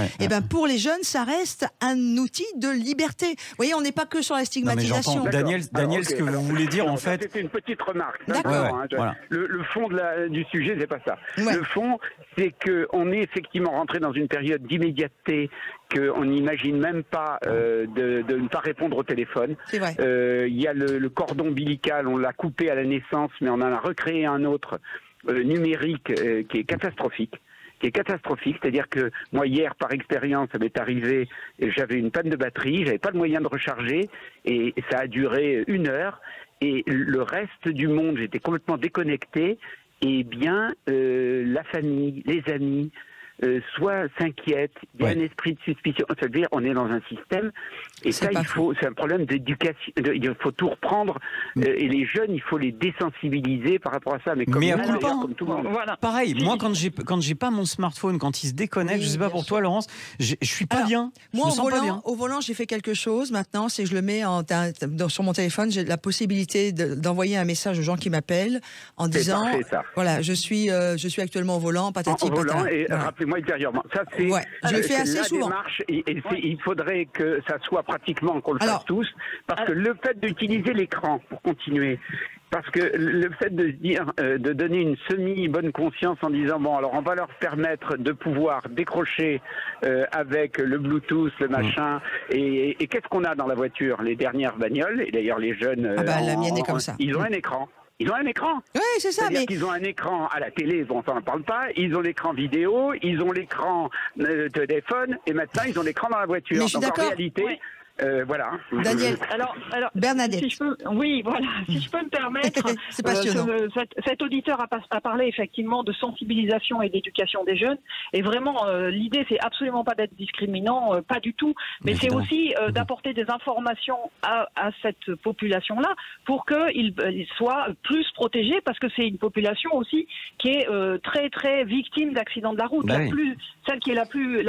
pour les jeunes, ça reste un outil de liberté. Vous voyez, on n'est pas que sur la stigmatisation. Daniel, ce que vous voulez dire, en fait... C'est une petite remarque. D'accord. Le fond du sujet, c'est pas ça. Le fond, c'est qu'on est effectivement rentré dans une période d'immédiateté qu'on n'imagine même pas de ne pas répondre au téléphone. C'est vrai. Il y a le cordon ombilical, on l'a coupé à la naissance, mais on en a recréé un autre numérique qui est catastrophique. C'est-à-dire que moi hier, par expérience, ça m'est arrivé, j'avais une panne de batterie, j'avais pas le moyen de recharger, et ça a duré 1 heure. Et le reste du monde, j'étais complètement déconnecté. Et bien, la famille, les amis, soit s'inquiètent, il y a un esprit de suspicion. Ça veut dire on est dans un système, et ça, c'est un problème d'éducation. Il faut tout reprendre, et les jeunes, il faut les désensibiliser par rapport à ça. Mais comme tout le monde. Voilà. Pareil, moi, quand j'ai pas mon smartphone, quand il se déconnecte, je sais pas pour toi, Laurence, je suis pas bien. Moi, au volant, j'ai fait quelque chose maintenant, c'est que je le mets sur mon téléphone, j'ai la possibilité d'envoyer un message aux gens qui m'appellent en disant, voilà, je suis actuellement au volant, patati patata. Volant, et rappelez-moi ultérieurement. Ça, c'est je le fais assez souvent. Démarche, il faudrait que ça soit pratiquement qu'on le fasse tous, parce que le fait d'utiliser l'écran pour continuer. Parce que le fait de dire, de donner une semi-bonne conscience en disant bon, alors on va leur permettre de pouvoir décrocher avec le Bluetooth, le machin, et qu'est-ce qu'on a dans la voiture? Les dernières bagnoles, et d'ailleurs les jeunes, la mienne est comme ça. Ils ont un écran. Ils ont un écran. Oui, c'est ça. Mais ils ont un écran à la télé, bon, on n'en parle pas. Ils ont l'écran vidéo, ils ont l'écran téléphone, et maintenant ils ont l'écran dans la voiture. Mais je suis d'accord. En réalité. Voilà. Daniel. Alors, Bernadette. Si je peux me permettre, c'est passionnant. Cet auditeur a parlé effectivement de sensibilisation et d'éducation des jeunes. Et vraiment, l'idée, c'est absolument pas d'être discriminant, pas du tout. Mais c'est aussi d'apporter des informations à cette population-là pour qu'ils soient plus protégés, parce que c'est une population aussi qui est très très victime d'accidents de la route, celle qui est la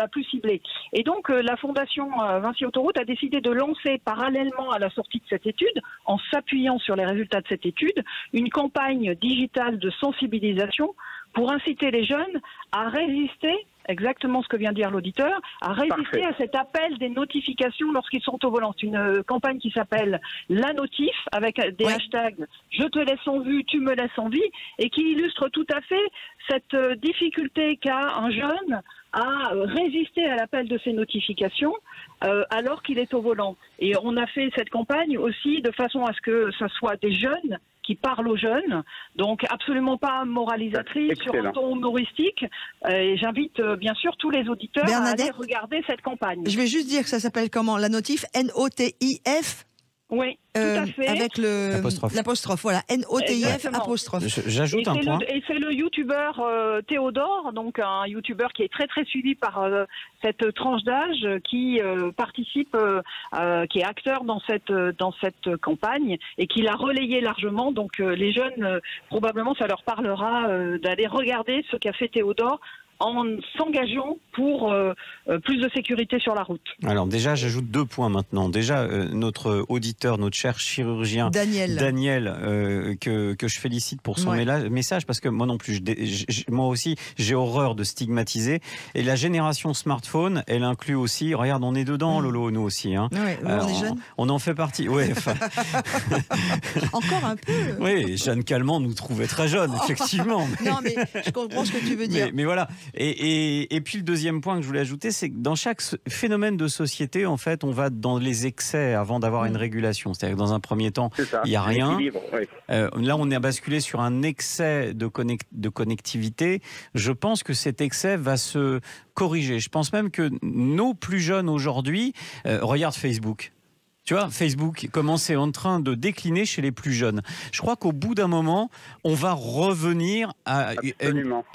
plus ciblée. Et donc, la Fondation Vinci Autoroute a décidé de lancer parallèlement à la sortie de cette étude, en s'appuyant sur les résultats de cette étude, une campagne digitale de sensibilisation pour inciter les jeunes à résister, exactement ce que vient de dire l'auditeur, à résister à cet appel des notifications lorsqu'ils sont au volant. C'est une campagne qui s'appelle La Notif, avec des hashtags « Je te laisse en vue, tu me laisses en vie » et qui illustre tout à fait cette difficulté qu'a un jeune à résister à l'appel de ces notifications alors qu'il est au volant. Et on a fait cette campagne aussi de façon à ce que ce soit des jeunes qui parlent aux jeunes, donc absolument pas moralisatrice, sur un ton humoristique. Et j'invite bien sûr tous les auditeurs à aller regarder cette campagne. Je vais juste dire que ça s'appelle comment? La Notif, N-O-T-I-F. Oui, tout à fait. Avec l'apostrophe, voilà, N-O-T-I-F, apostrophe. J'ajoute un point. Et c'est le youtubeur Théodore, donc un youtubeur qui est très très suivi par cette tranche d'âge, qui participe, qui est acteur dans cette campagne et qui l'a relayé largement. Donc les jeunes, probablement, ça leur parlera d'aller regarder ce qu'a fait Théodore en s'engageant pour plus de sécurité sur la route. Alors déjà, j'ajoute 2 points maintenant. Déjà, notre auditeur, notre cher chirurgien Daniel que je félicite pour son message, parce que moi non plus, moi aussi, j'ai horreur de stigmatiser. Et la génération smartphone, elle inclut aussi, regarde, on est dedans, Lolo, nous aussi. Hein. On est jeunes. On en fait partie. Encore un peu. Oui, Jeanne Calment nous trouvait très jeunes, effectivement. Non, mais je comprends ce que tu veux dire. Mais voilà. Et puis le deuxième point que je voulais ajouter, c'est que dans chaque phénomène de société, en fait, on va dans les excès avant d'avoir une régulation. C'est-à-dire que dans un premier temps, il n'y a rien. Là, on est basculé sur un excès de connectivité. Je pense que cet excès va se corriger. Je pense même que nos plus jeunes aujourd'hui regardent Facebook. Tu vois, Facebook, comment c'est en train de décliner chez les plus jeunes. Je crois qu'au bout d'un moment, on va revenir à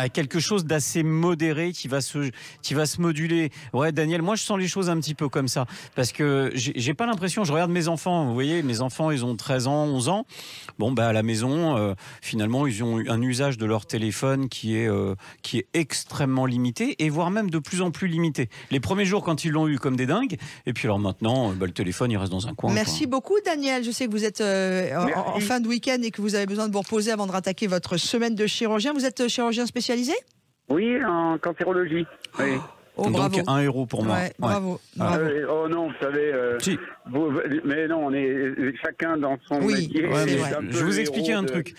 quelque chose d'assez modéré qui va se moduler. Ouais, Daniel, moi je sens les choses un petit peu comme ça. Parce que j'ai pas l'impression, je regarde mes enfants, vous voyez, mes enfants, ils ont 13 ans, 11 ans. Bon, bah à la maison, finalement, ils ont un usage de leur téléphone qui est extrêmement limité, et voire même de plus en plus limité. Les premiers jours, quand ils l'ont eu comme des dingues, et puis alors maintenant, le téléphone, il reste dans un coin. Merci beaucoup, Daniel. Je sais que vous êtes en fin de week-end et que vous avez besoin de vous reposer avant de rattaquer votre semaine de chirurgien. Vous êtes chirurgien spécialisé? Oui, en cancérologie. Oui. Oh, bravo. Donc 1 euro pour moi. Bravo. Oh non, vous savez, mais non, on est chacun dans son métier. Je vais vous expliquer un truc.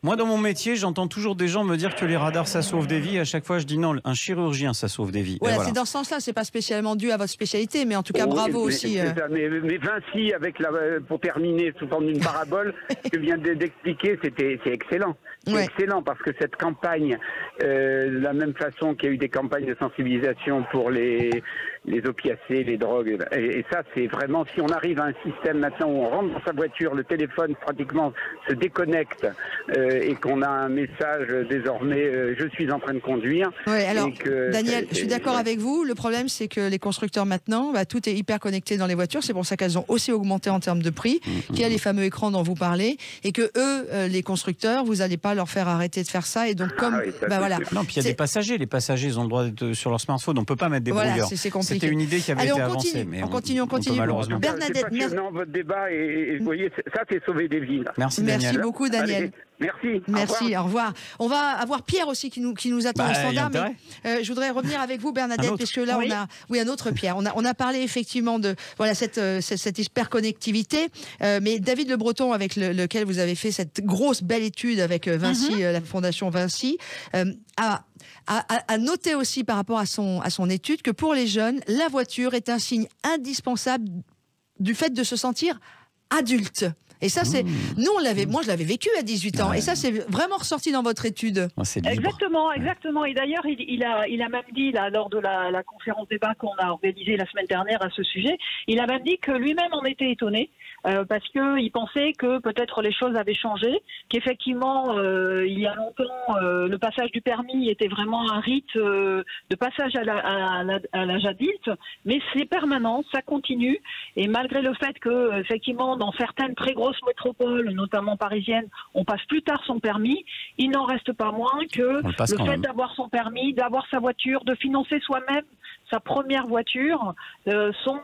Moi, dans mon métier, j'entends toujours des gens me dire que les radars, ça sauve des vies. À chaque fois, je dis non, un chirurgien, ça sauve des vies. Voilà, c'est dans ce sens-là. C'est pas spécialement dû à votre spécialité, mais en tout cas, bravo aussi. Mais Vinci, pour terminer sous forme d'une parabole, ce que vient d'expliquer, c'est excellent. C'est excellent parce que cette campagne, de la même façon qu'il y a eu des campagnes de sensibilisation pour les les opiacés, les drogues. Et ça, c'est vraiment, si on arrive à un système maintenant où on rentre dans sa voiture, le téléphone pratiquement se déconnecte et qu'on a un message désormais, je suis en train de conduire. Oui, alors, Daniel, je suis d'accord avec vous. Le problème, c'est que les constructeurs maintenant, tout est hyper connecté dans les voitures. C'est pour ça qu'elles ont aussi augmenté en termes de prix, qu'il y a les fameux écrans dont vous parlez, et que eux, les constructeurs, vous n'allez pas leur faire arrêter de faire ça. Et donc, comme, voilà. Non, puis il y a des passagers. Les passagers, ils ont le droit d'être sur leur smartphone. On ne peut pas mettre des brouilleurs. Voilà, c'est compliqué. C'était une idée qui avait été avancée. Mais on continue. Malheureusement. Bernadette, c'est passionnant votre débat et vous voyez, ça c'est sauver des vies. Là. Merci Daniel. Merci beaucoup Daniel. Allez, merci. Merci, au revoir. On va avoir Pierre aussi qui nous attend au standard. Mais je voudrais revenir avec vous Bernadette, parce que là on a un autre Pierre. On a parlé effectivement de cette hyperconnectivité. Mais David Le Breton, avec lequel vous avez fait cette grosse belle étude avec Vinci, la Fondation Vinci, a noté aussi par rapport à son étude que pour les jeunes, la voiture est un signe indispensable du fait de se sentir adulte. Et ça, c'est moi je l'avais vécu à 18 ans. Et ça, c'est vraiment ressorti dans votre étude. Exactement. Et d'ailleurs, il a même dit, là, lors de la conférence débat qu'on a organisée la semaine dernière à ce sujet, il a même dit que lui-même en était étonné. Parce qu'il pensait que peut-être les choses avaient changé, qu'effectivement, il y a longtemps, le passage du permis était vraiment un rite de passage à l'âge adulte, mais c'est permanent, ça continue, et malgré le fait que, effectivement, dans certaines très grosses métropoles, notamment parisiennes, on passe plus tard son permis, il n'en reste pas moins que le fait d'avoir son permis, d'avoir sa voiture, de financer soi-même sa première voiture, sont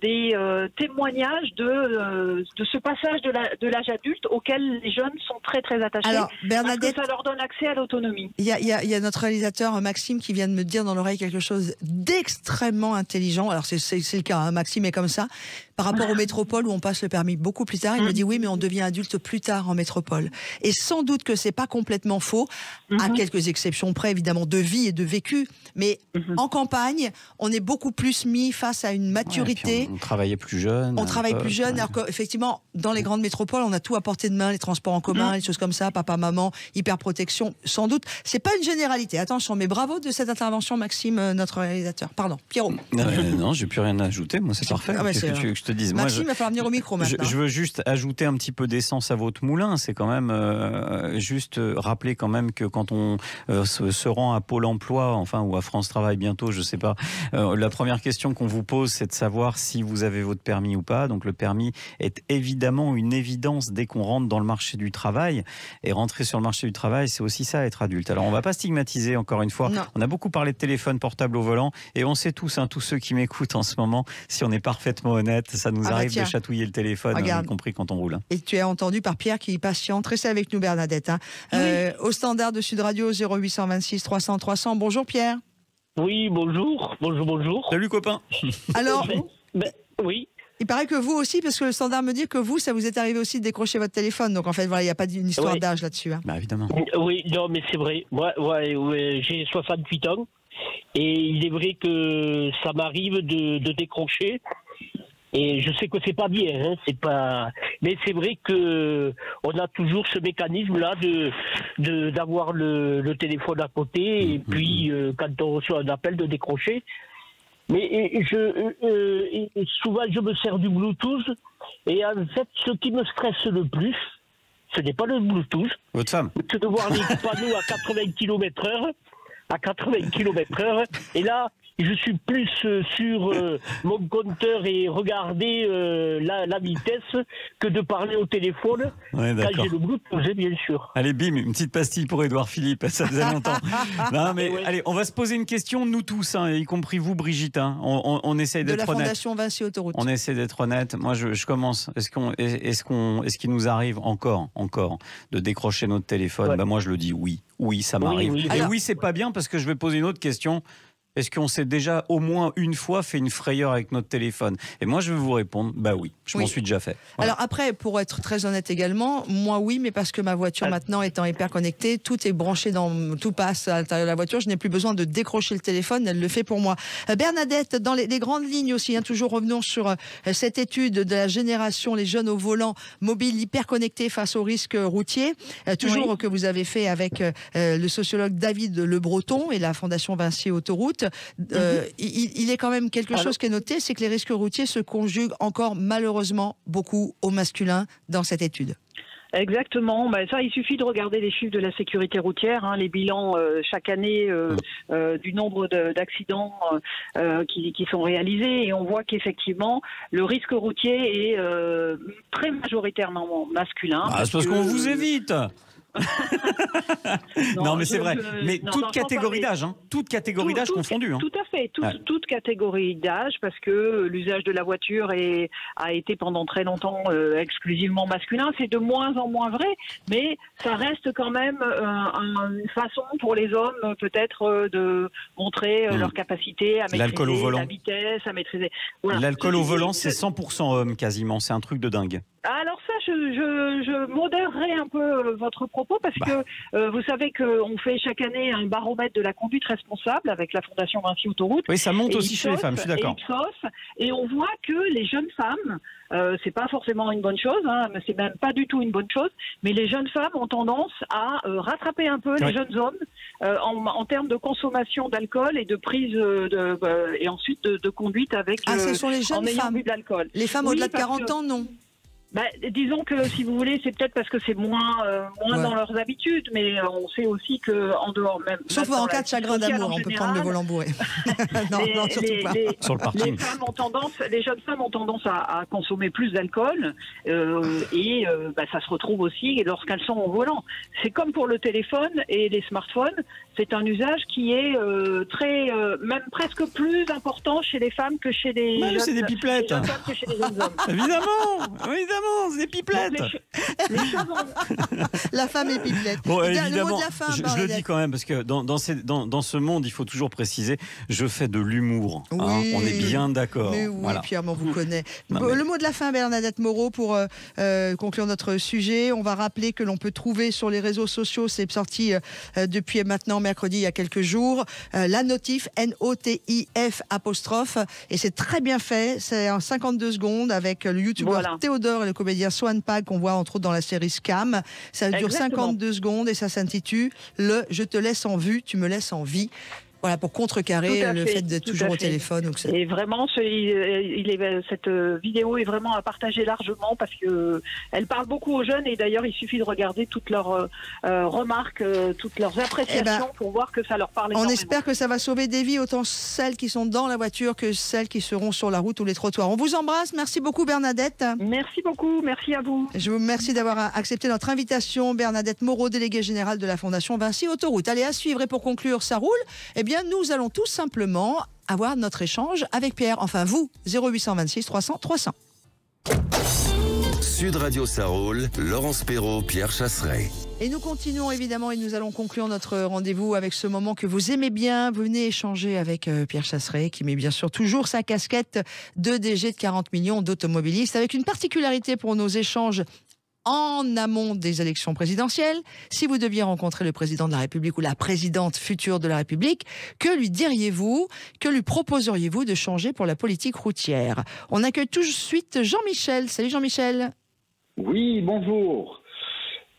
des témoignages de ce passage de l'âge adulte auquel les jeunes sont très très attachés. Alors, Bernadette, parce que ça leur donne accès à l'autonomie. Il y a notre réalisateur Maxime qui vient de me dire dans l'oreille quelque chose d'extrêmement intelligent. Alors c'est le cas, hein, Maxime est comme ça. Par rapport aux métropoles où on passe le permis beaucoup plus tard, il me dit oui, mais on devient adulte plus tard en métropole. Et sans doute que c'est pas complètement faux, à quelques exceptions près évidemment de vie et de vécu, mais en campagne, on est beaucoup plus mis face à une maturité. On travaillait plus jeune. On travaille plus jeune, alors qu'effectivement, dans les grandes métropoles, on a tout à portée de main, les transports en commun, les choses comme ça, papa, maman, hyperprotection, sans doute. C'est pas une généralité. Attention, mais bravo de cette intervention, Maxime, notre réalisateur. Pardon, Pierrot. Non, j'ai plus rien à ajouter. Moi, c'est parfait. Qu'est-ce que tu veux que je te dise? Maxime, il va falloir venir au micro maintenant. Je veux juste ajouter un petit peu d'essence à votre moulin. C'est quand même juste rappeler quand même que quand on se rend à Pôle Emploi, enfin, ou à France Travail bientôt, je sais pas, la première question qu'on vous pose, c'est de savoir si vous avez votre permis ou pas. Donc le permis est évidemment une évidence dès qu'on rentre dans le marché du travail. Et rentrer sur le marché du travail, c'est aussi ça, être adulte. Alors on va pas stigmatiser, encore une fois. Non. On a beaucoup parlé de téléphone portable au volant. Et on sait tous, tous ceux qui m'écoutent en ce moment, si on est parfaitement honnête, ça nous arrive de chatouiller le téléphone, y compris quand on roule. Et tu es entendu par Pierre qui patiente. Restez avec nous, Bernadette. Au standard de Sud Radio, 0826 300 300. Bonjour Pierre. Oui, bonjour. Salut copain. Alors, oui. Il paraît que vous aussi, parce que le standard me dit que vous, ça vous est arrivé aussi de décrocher votre téléphone. Donc en fait, voilà, il n'y a pas une histoire d'âge là-dessus. Bah, évidemment. Oui, non, mais c'est vrai. Moi, j'ai 68 ans. Et il est vrai que ça m'arrive de décrocher. Et je sais que c'est pas bien, c'est pas. Mais c'est vrai que on a toujours ce mécanisme-là d'avoir le téléphone à côté et puis quand on reçoit un appel de décrocher. Mais souvent je me sers du Bluetooth et en fait ce qui me stresse le plus, ce n'est pas le Bluetooth. Votre femme. C'est de voir les panneaux à 80 km/h. À 80 km/h. Et là, je suis plus sur mon compteur et regarder la vitesse que de parler au téléphone quand j'ai le Bluetooth, bien sûr. Allez, bim, une petite pastille pour Édouard Philippe, ça faisait longtemps. Non, mais allez, on va se poser une question, nous tous, y compris vous, Brigitte. On essaye d'être honnête. De la Fondation Vinci Autoroute. On essaie d'être honnête. Moi, je commence. Est-ce qu'il nous arrive encore de décrocher notre téléphone? Moi, je le dis oui. Oui, ça m'arrive. Oui. Et oui, c'est pas bien parce que je vais poser une autre question. Est-ce qu'on s'est déjà au moins une fois fait une frayeur avec notre téléphone? Et moi, je vais vous répondre, bah oui, je m'en suis déjà fait. Voilà. Alors après, pour être très honnête également, moi oui, mais parce que ma voiture maintenant étant hyper connectée, tout est branché tout passe à l'intérieur de la voiture, je n'ai plus besoin de décrocher le téléphone, elle le fait pour moi. Bernadette, dans les grandes lignes aussi, toujours revenons sur cette étude de la génération, les jeunes au volant, mobiles, hyper connectés face aux risques routiers, que vous avez fait avec le sociologue David Le Breton et la Fondation Vinci Autoroute. route. Il est quand même quelque chose qui est noté, c'est que les risques routiers se conjuguent encore malheureusement beaucoup au masculin dans cette étude. Exactement. Ça, il suffit de regarder les chiffres de la sécurité routière, les bilans chaque année du nombre d'accidents qui sont réalisés, et on voit qu'effectivement le risque routier est très majoritairement masculin. C'est parce qu'on vous évite. Non, mais c'est vrai. Mais toute catégorie d'âge, toute catégorie d'âge confondue. Tout à fait, toute catégorie d'âge, parce que l'usage de la voiture a été pendant très longtemps exclusivement masculin. C'est de moins en moins vrai, mais ça reste quand même une façon pour les hommes peut-être de montrer leur capacité à maîtriser la vitesse, à maîtriser. Voilà. L'alcool au volant, c'est 100% homme quasiment. C'est un truc de dingue. Alors ça, je modérerai un peu votre propos, parce que vous savez qu'on fait chaque année un baromètre de la conduite responsable avec la Fondation Vinci Autoroute. Oui, ça monte aussi chez les femmes, je suis d'accord. Et on voit que les jeunes femmes, c'est pas forcément une bonne chose, mais c'est même pas du tout une bonne chose, mais les jeunes femmes ont tendance à rattraper un peu les jeunes hommes en termes de consommation d'alcool et de prise et ensuite de conduite avec ce sont les jeunes femmes. Bu de l'alcool. Les femmes au-delà de 40 ans, non. Disons que, si vous voulez, c'est peut-être parce que c'est moins dans leurs habitudes, mais on sait aussi qu'en dehors même... Sauf en cas de chagrin d'amour, on peut prendre le volant bourré. Non, surtout pas. Sur le parking. Les jeunes femmes ont tendance à consommer plus d'alcool, et ça se retrouve aussi lorsqu'elles sont au volant. C'est comme pour le téléphone et les smartphones, c'est un usage qui est même presque plus important chez les femmes que chez les jeunes, c'est des pipelettes. Chez les jeunes femmes que chez les jeunes hommes. Évidemment, c'est des pipelettes. La femme est pipelette. Bon, évidemment, le mot de la fin, je le dis quand même, parce que dans ce monde, il faut toujours préciser, je fais de l'humour. Oui. On est bien d'accord. Mais oui, voilà. Pierre, on vous connaît. Le mot de la fin, Bernadette Moreau, pour conclure notre sujet. On va rappeler que l'on peut trouver sur les réseaux sociaux, c'est sorti depuis maintenant mercredi, il y a quelques jours, la notif, N-O-T-I-F apostrophe, et c'est très bien fait. C'est en 52 secondes avec le youtubeur Théodore et le comédien Swan Pag qu'on voit entre autres dans la série Scam. Ça dure 52 secondes et ça s'intitule « Je te laisse en vue, tu me laisses en vie ». Voilà, pour contrecarrer le fait d'être toujours au téléphone. Et vraiment, cette vidéo est vraiment à partager largement, parce qu'elle parle beaucoup aux jeunes, et d'ailleurs il suffit de regarder toutes leurs remarques, toutes leurs appréciations pour voir que ça leur parle énormément. On espère que ça va sauver des vies, autant celles qui sont dans la voiture que celles qui seront sur la route ou les trottoirs. On vous embrasse, merci beaucoup Bernadette. Merci beaucoup, merci à vous. Je vous remercie d'avoir accepté notre invitation, Bernadette Moreau, déléguée générale de la Fondation Vinci Autoroute. Allez, à suivre, et pour conclure, ça roule. Eh bien, nous allons tout simplement avoir notre échange avec Pierre. Enfin, vous, 0826 300 300. Sud Radio Sarol, Laurence Perrault, Pierre Chasseret. Et nous continuons évidemment, et nous allons conclure notre rendez-vous avec ce moment que vous aimez bien. Vous venez échanger avec Pierre Chasseret, qui met bien sûr toujours sa casquette de DG de 40 millions d'automobilistes, avec une particularité pour nos échanges en amont des élections présidentielles. Si vous deviez rencontrer le président de la République ou la présidente future de la République, que lui diriez-vous, que lui proposeriez-vous de changer pour la politique routière? On accueille tout de suite Jean-Michel. Salut Jean-Michel. Oui, bonjour.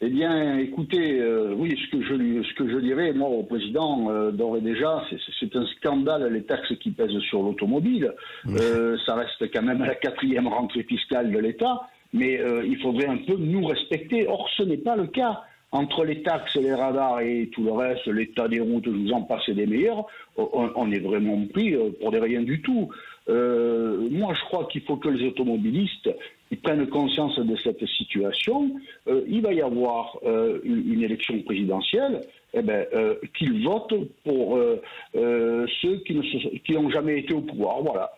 Eh bien, écoutez, oui, ce que je dirais, moi, au président, d'ores et déjà, c'est un scandale, les taxes qui pèsent sur l'automobile. Ça reste quand même la 4e rentrée fiscale de l'État. Mais il faudrait un peu nous respecter. Or, ce n'est pas le cas. Entre les taxes, les radars et tout le reste, l'état des routes, je vous en passe des meilleurs, on est vraiment pris pour des rien du tout. Moi, je crois qu'il faut que les automobilistes ils prennent conscience de cette situation. Il va y avoir une élection présidentielle, qu'ils votent pour ceux qui n'ont jamais été au pouvoir. Voilà.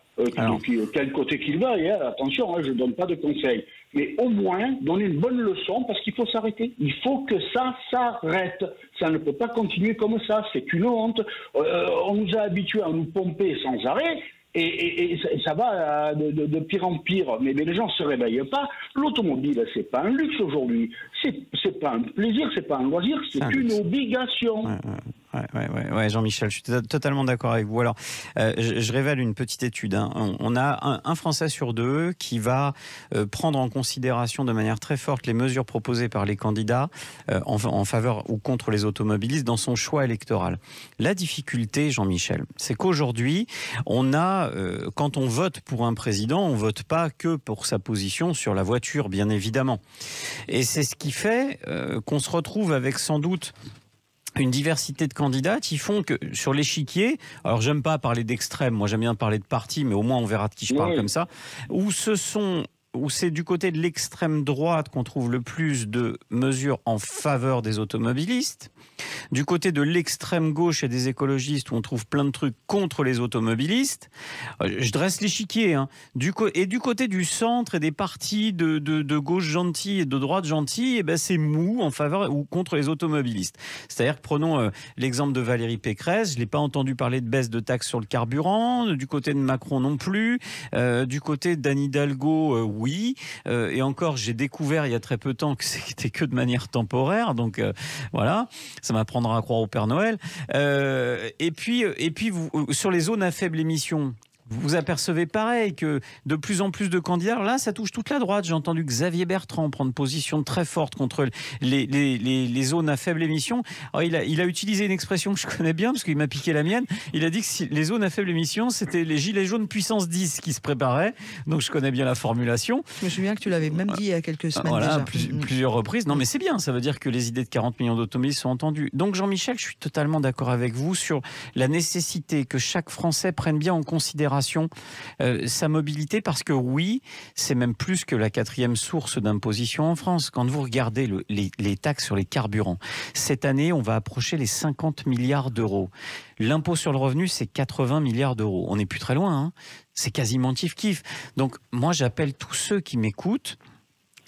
Quel côté qu'il veuille, attention, je ne donne pas de conseils. Mais au moins, donner une bonne leçon, parce qu'il faut s'arrêter. Il faut que ça s'arrête. Ça ne peut pas continuer comme ça. C'est une honte. On nous a habitués à nous pomper sans arrêt. Et ça va de pire en pire. Mais les gens ne se réveillent pas. L'automobile, c'est pas un luxe aujourd'hui. C'est pas un plaisir, c'est pas un loisir, c'est une obligation. Ouais, Jean-Michel, je suis totalement d'accord avec vous. Alors, je révèle une petite étude. Hein. On a un Français sur deux qui va prendre en considération de manière très forte les mesures proposées par les candidats en faveur ou contre les automobilistes dans son choix électoral. La difficulté, Jean-Michel, c'est qu'aujourd'hui, quand on vote pour un président, on vote pas que pour sa position sur la voiture, bien évidemment. Et c'est ce qui fait qu'on se retrouve avec sans doute une diversité de candidats qui font que sur l'échiquier, alors j'aime pas parler d'extrême, moi j'aime bien parler de parti, mais au moins on verra de qui je parle comme ça, où c'est du côté de l'extrême droite qu'on trouve le plus de mesures en faveur des automobilistes, du côté de l'extrême gauche et des écologistes où on trouve plein de trucs contre les automobilistes. Je dresse l'échiquier. Hein. Et du côté du centre et des partis de gauche gentille et de droite gentille, c'est mou en faveur ou contre les automobilistes. C'est-à-dire que prenons l'exemple de Valérie Pécresse. Je ne l'ai pas entendu parler de baisse de taxes sur le carburant. Du côté de Macron non plus. Du côté d'Anne Hidalgo, oui. Et encore, j'ai découvert il y a très peu de temps que c'était que de manière temporaire. Donc voilà. Ça m'apprendra à croire au Père Noël. Et puis sur les zones à faible émission, vous apercevez pareil que de plus en plus de candidats, alors là ça touche toute la droite, j'ai entendu Xavier Bertrand prendre position très forte contre les zones à faible émission. Alors, il a utilisé une expression que je connais bien parce qu'il m'a piqué la mienne, il a dit que les zones à faible émission c'était les gilets jaunes puissance 10 qui se préparaient, donc je connais bien la formulation. Je me souviens que tu l'avais même dit il y a quelques semaines déjà. Plusieurs reprises, non mais c'est bien, ça veut dire que les idées de 40 millions d'automobilistes sont entendues. Donc Jean-Michel, je suis totalement d'accord avec vous sur la nécessité que chaque Français prenne bien en considération sa mobilité, parce que oui, c'est même plus que la 4e source d'imposition en France. Quand vous regardez les taxes sur les carburants, cette année, on va approcher les 50 milliards d'euros. L'impôt sur le revenu, c'est 80 milliards d'euros. On n'est plus très loin, hein. C'est quasiment kiff-kiff. Donc, moi, j'appelle tous ceux qui m'écoutent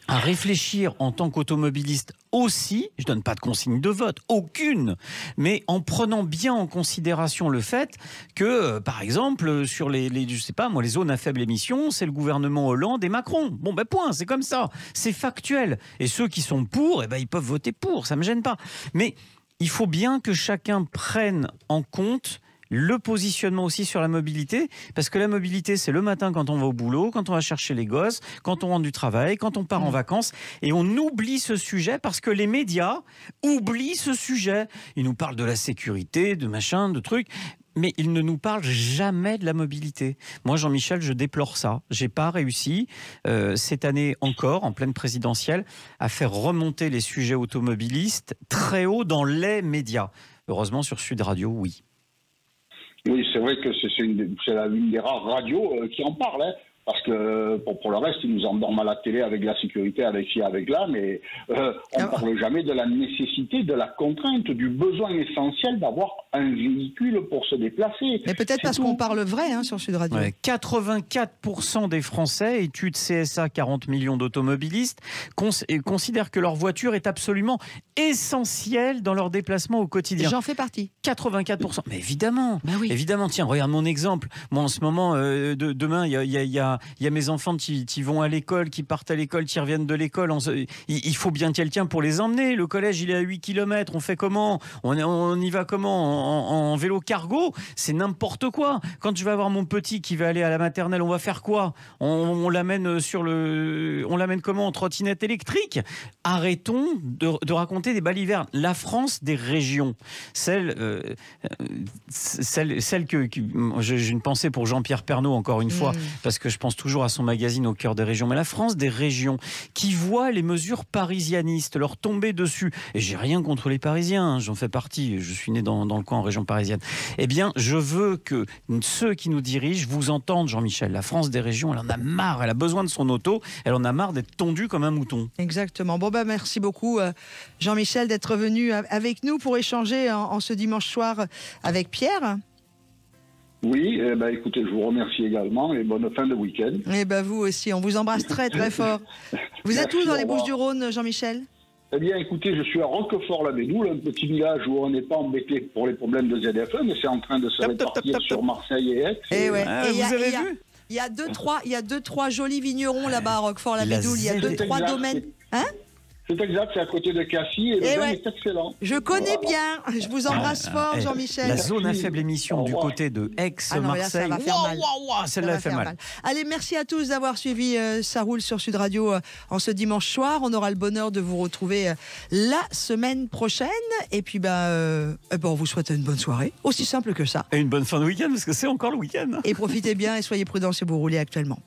à réfléchir en tant qu'automobiliste aussi, je ne donne pas de consigne de vote, aucune, mais en prenant bien en considération le fait que, par exemple, sur les zones à faible émission, c'est le gouvernement Hollande et Macron. Bon, point, c'est comme ça, c'est factuel. Et ceux qui sont pour, ils peuvent voter pour, ça ne me gêne pas. Mais il faut bien que chacun prenne en compte le positionnement aussi sur la mobilité, parce que la mobilité, c'est le matin quand on va au boulot, quand on va chercher les gosses, quand on rentre du travail, quand on part en vacances, et on oublie ce sujet parce que les médias oublient ce sujet. Ils nous parlent de la sécurité, de machin, de trucs, mais ils ne nous parlent jamais de la mobilité. Moi, Jean-Michel, je déplore ça. J'ai pas réussi, cette année encore, en pleine présidentielle, à faire remonter les sujets automobilistes très haut dans les médias. Heureusement, sur Sud Radio, oui. Oui, c'est vrai que c'est une des rares radios qui en parle, hein, parce que pour le reste, ils nous endorment à la télé avec la sécurité, avec ci, avec là, mais on ne parle jamais de la nécessité, de la contrainte, du besoin essentiel d'avoir un véhicule pour se déplacer. Mais peut-être parce qu'on parle vrai sur Sud Radio. Ouais, 84% des Français, étude CSA, 40 millions d'automobilistes, considèrent que leur voiture est absolument essentielle dans leur déplacement au quotidien. J'en fais partie. 84%. Mais évidemment, oui. Évidemment. Tiens, regarde mon exemple. Moi, en ce moment, demain, il y a mes enfants qui vont à l'école, qui partent à l'école, qui reviennent de l'école. Il faut bien quelqu'un pour les emmener. Le collège, il est à 8 km. On fait comment ? On y va comment ? En vélo cargo ? C'est n'importe quoi. Quand je vais avoir mon petit qui va aller à la maternelle, on va faire quoi ? On l'amène on l'amène comment ? En trottinette électrique ? Arrêtons de raconter des balivernes. La France des régions, celle que j'ai une pensée pour Jean-Pierre Pernaut, encore une fois, parce que je pense toujours à son magazine Au cœur des régions, mais la France des régions qui voit les mesures parisianistes leur tomber dessus, et j'ai rien contre les Parisiens, j'en fais partie, je suis né dans le coin en région parisienne, eh bien je veux que ceux qui nous dirigent vous entendent, Jean-Michel. La France des régions, elle en a marre, elle a besoin de son auto, elle en a marre d'être tondue comme un mouton. Exactement. Bon merci beaucoup Jean-Michel d'être venu avec nous pour échanger en ce dimanche soir avec Pierre. Oui, écoutez, je vous remercie également et bonne fin de week-end. Et vous aussi, on vous embrasse très très fort. Vous êtes où dans les Bouches-du-Rhône, Jean-Michel ? Eh bien, écoutez, je suis à Roquefort-la-Bédoule, un petit village où on n'est pas embêté pour les problèmes de ZFE, mais c'est en train de se répartir sur Marseille et Aix. Et ouais. Vous avez vu ? Il y a deux, trois jolis vignerons là-bas à Roquefort-la-Bédoule. Il y a 2-3 domaines. Hein ? C'est exact, c'est à côté de Cassis et le vin est excellent. Je connais bien. Je vous embrasse fort, Jean-Michel. La zone à faible émission du côté de Aix-Marseille. Celle-là fait mal. Allez, merci à tous d'avoir suivi Ça roule sur Sud Radio en ce dimanche soir. On aura le bonheur de vous retrouver la semaine prochaine. Et puis, on vous souhaite une bonne soirée. Aussi simple que ça. Et une bonne fin de week-end, parce que c'est encore le week-end. Et profitez bien et soyez prudents si vous roulez actuellement.